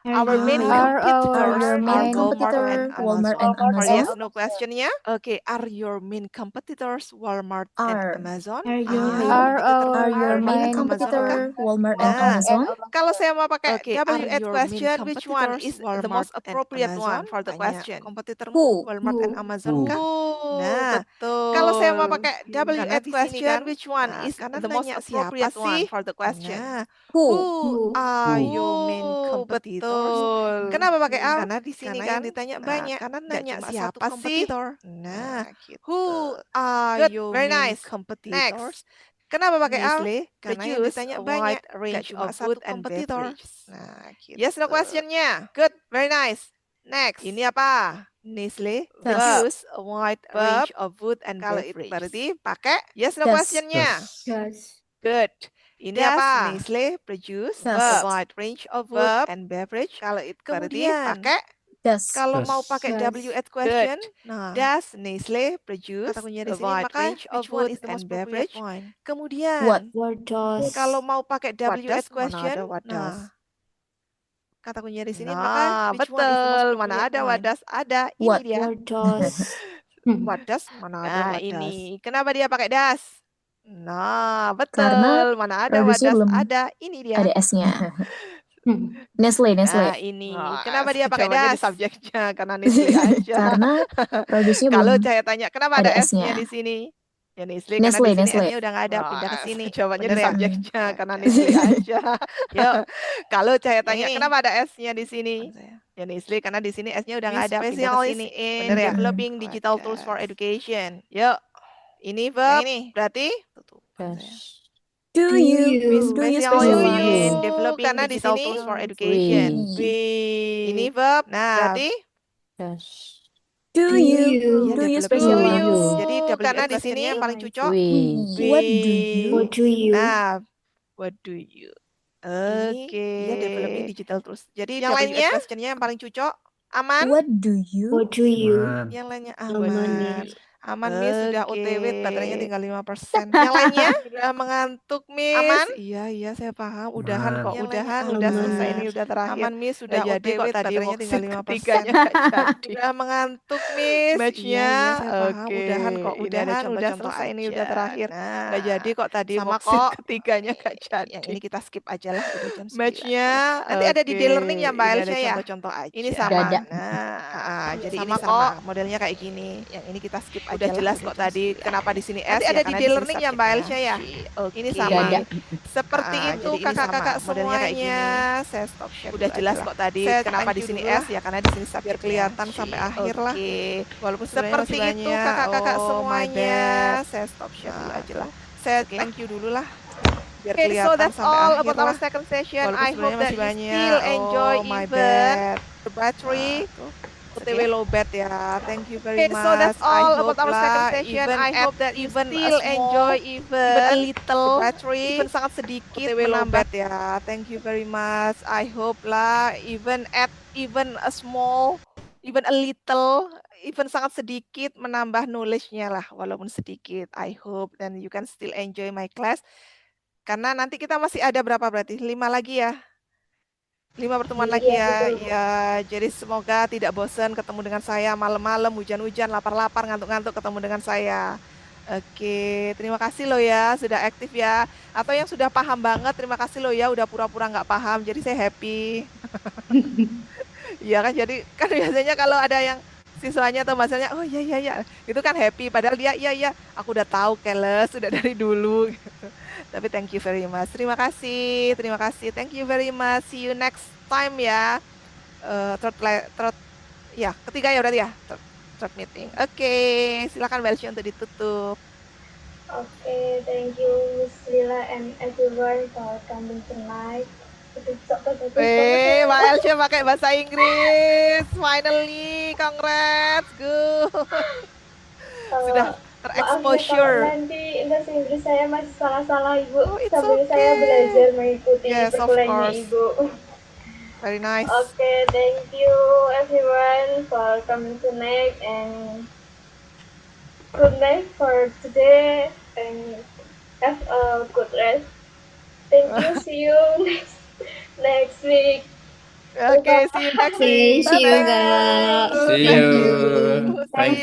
Our main Are competitors your are main Walmart and Amazon. For yes no questionnya, Okay, are your main competitors Walmart Are. and Amazon? Are your Ah, main kompetitor Are your Walmart main dan Amazon competitor kah? Walmart and Nah, Amazon? kalau saya mau pakai Okay, are W8 your question, main which one competitors is the Walmart most and appropriate Amazon? one for the Tanya, question? kompetitormu Who? Walmart and Amazon kah? Nah, betul. kalau saya mau pakai Karena W8 di sini question, kan, which one nah, is karena the most nanya appropriate siapa one sih? for the question? Nah, Who? who are your main competitors? Betul. Kenapa pakai are? Karena di sini Karena kan, yang ditanya nah, banyak. karena Nggak nanya cuma siapa satu sih? kompetitor. Nah, gitu. who are Good, your very main nice. competitors? Next. Kenapa pakai are? Nestle, karena yang Produce ditanya a banyak, wide nggak range cuma of satu food and kompetitor. beverage. Nah, gitu. Yes, no questionnya. Good, very nice. Next, ini apa? Nestle produce a wide range of food and beverage. Berarti pakai yes no questionnya. Yes. Good. Ini apa? Nestle produce a wide range of food and beverage. Kalau itu berarti pakai kalau mau pakai WH question, nah, does Nestle produce a wide range of food and beverage? Kemudian, kalau mau pakai WH question, nah, kata kuncinya di sini maka betul. Mana ada wadas ada ini dia. Wadas mana ada wadas. Ini. Kenapa dia pakai das? Nah, betul. Karena mana ada wadas ada ini dia. Ada S-nya. Nestle. Nah, ini. Kenapa dia pakai das? Di subjeknya karena Nestle aja. Karena produksinya Kalau belum saya tanya kenapa ada S-nya. S-nya di sini? Ya Nestle, karena di sini S-nya udah nggak ada, pindah ke sini. Jawabannya di subjeknya karena Nestle aja. Yuk, kalau saya tanya kenapa ada S-nya di sini? Ya Nestle, karena di sini S-nya udah nggak ada, pindah ke sini. Bener ya? Developing digital tools for education. Yuk, ini verb berarti Do you developing karena digital tools for education. Ini verb, berarti Do you special use? Jadi karena di sini yang paling cocok. What do you? Nah, what do you? Oke. Dia developing digital tools. Jadi yang lainnya questionnya yang paling cocok. Aman. What do you? Yang lainnya aman. Aman Miss sudah OTW, baterainya tinggal 5%. Yang lainnya sudah mengantuk Miss. Aman? Iya saya paham. Udahan kok, udah selesai ini udah terakhir. Aman Miss sudah jadi kok tadi baterainya tinggal 5%. Udah mengantuk Miss. Matchnya, oke. Udahan kok, udah selesai ini udah terakhir. Nggak jadi kok tadi sama kok ketiganya nggak jadi. Yang ini kita skip aja lah. Matchnya, nanti ada di e-learning ya Mbak Elsa ya. Contoh-contoh aja. Ini sama. Nah, jadi ini sama. Modelnya kayak gini. Yang ini kita skip aja. Udah jelas kok tadi kenapa di sini S. Nanti ada di e-learning ya Mbak Elsa ya. Ini sama. Seperti itu kakak-kakak semuanya. Saya stop share. Udah jelas kok tadi kenapa di sini S ya, karena di sini biar kelihatan sampai akhir lah. Walaupun seperti itu kakak-kakak semuanya. Saya stop share dulu aja lah. Saya thank you dulu lah. Biar kelihatan so that's sampai all about our second session. I hope that you still enjoy even the battery. OTW low bat ya. Thank you very much. So that's all about our second session. I hope that you still enjoy even a little battery. Even sangat sedikit OTW low bat ya. Thank you very much. I hope lah even a small, even a little, even sangat sedikit menambah knowledge-nya lah, walaupun sedikit. I hope then you can still enjoy my class. Karena nanti kita masih ada berapa berarti? 5 lagi ya. 5 pertemuan lagi ya. Ya, jadi semoga tidak bosan ketemu dengan saya malam-malam, hujan-hujan, lapar-lapar, ngantuk-ngantuk ketemu dengan saya. Oke, terima kasih loh ya sudah aktif ya. Atau yang sudah paham banget, terima kasih loh ya udah pura-pura nggak paham. Jadi saya happy. Iya kan, jadi kan biasanya kalau ada yang siswanya atau masanya, oh iya, itu kan happy. Padahal dia iya, aku udah tahu keles, sudah dari dulu. Tapi thank you very much. Terima kasih. Thank you very much. See you next time ya. Ketiga ya berarti ya. Third meeting. Oke, silakan Mbak Elsie untuk ditutup. Oke, thank you Miss Lila and everyone for coming tonight. Mbak Elsie pakai bahasa Inggris. Finally, congrats. Good. Sudah terexposure. Maaf ya, nanti bahasa Inggris saya masih salah-salah Ibu. Sambil saya belajar mengikuti perkuliahannya Ibu. Very nice. Okay, thank you everyone for coming tonight and good night for today and have a good rest. Thank you. See you next week. Okay, see you next week. See you guys. See you. Thank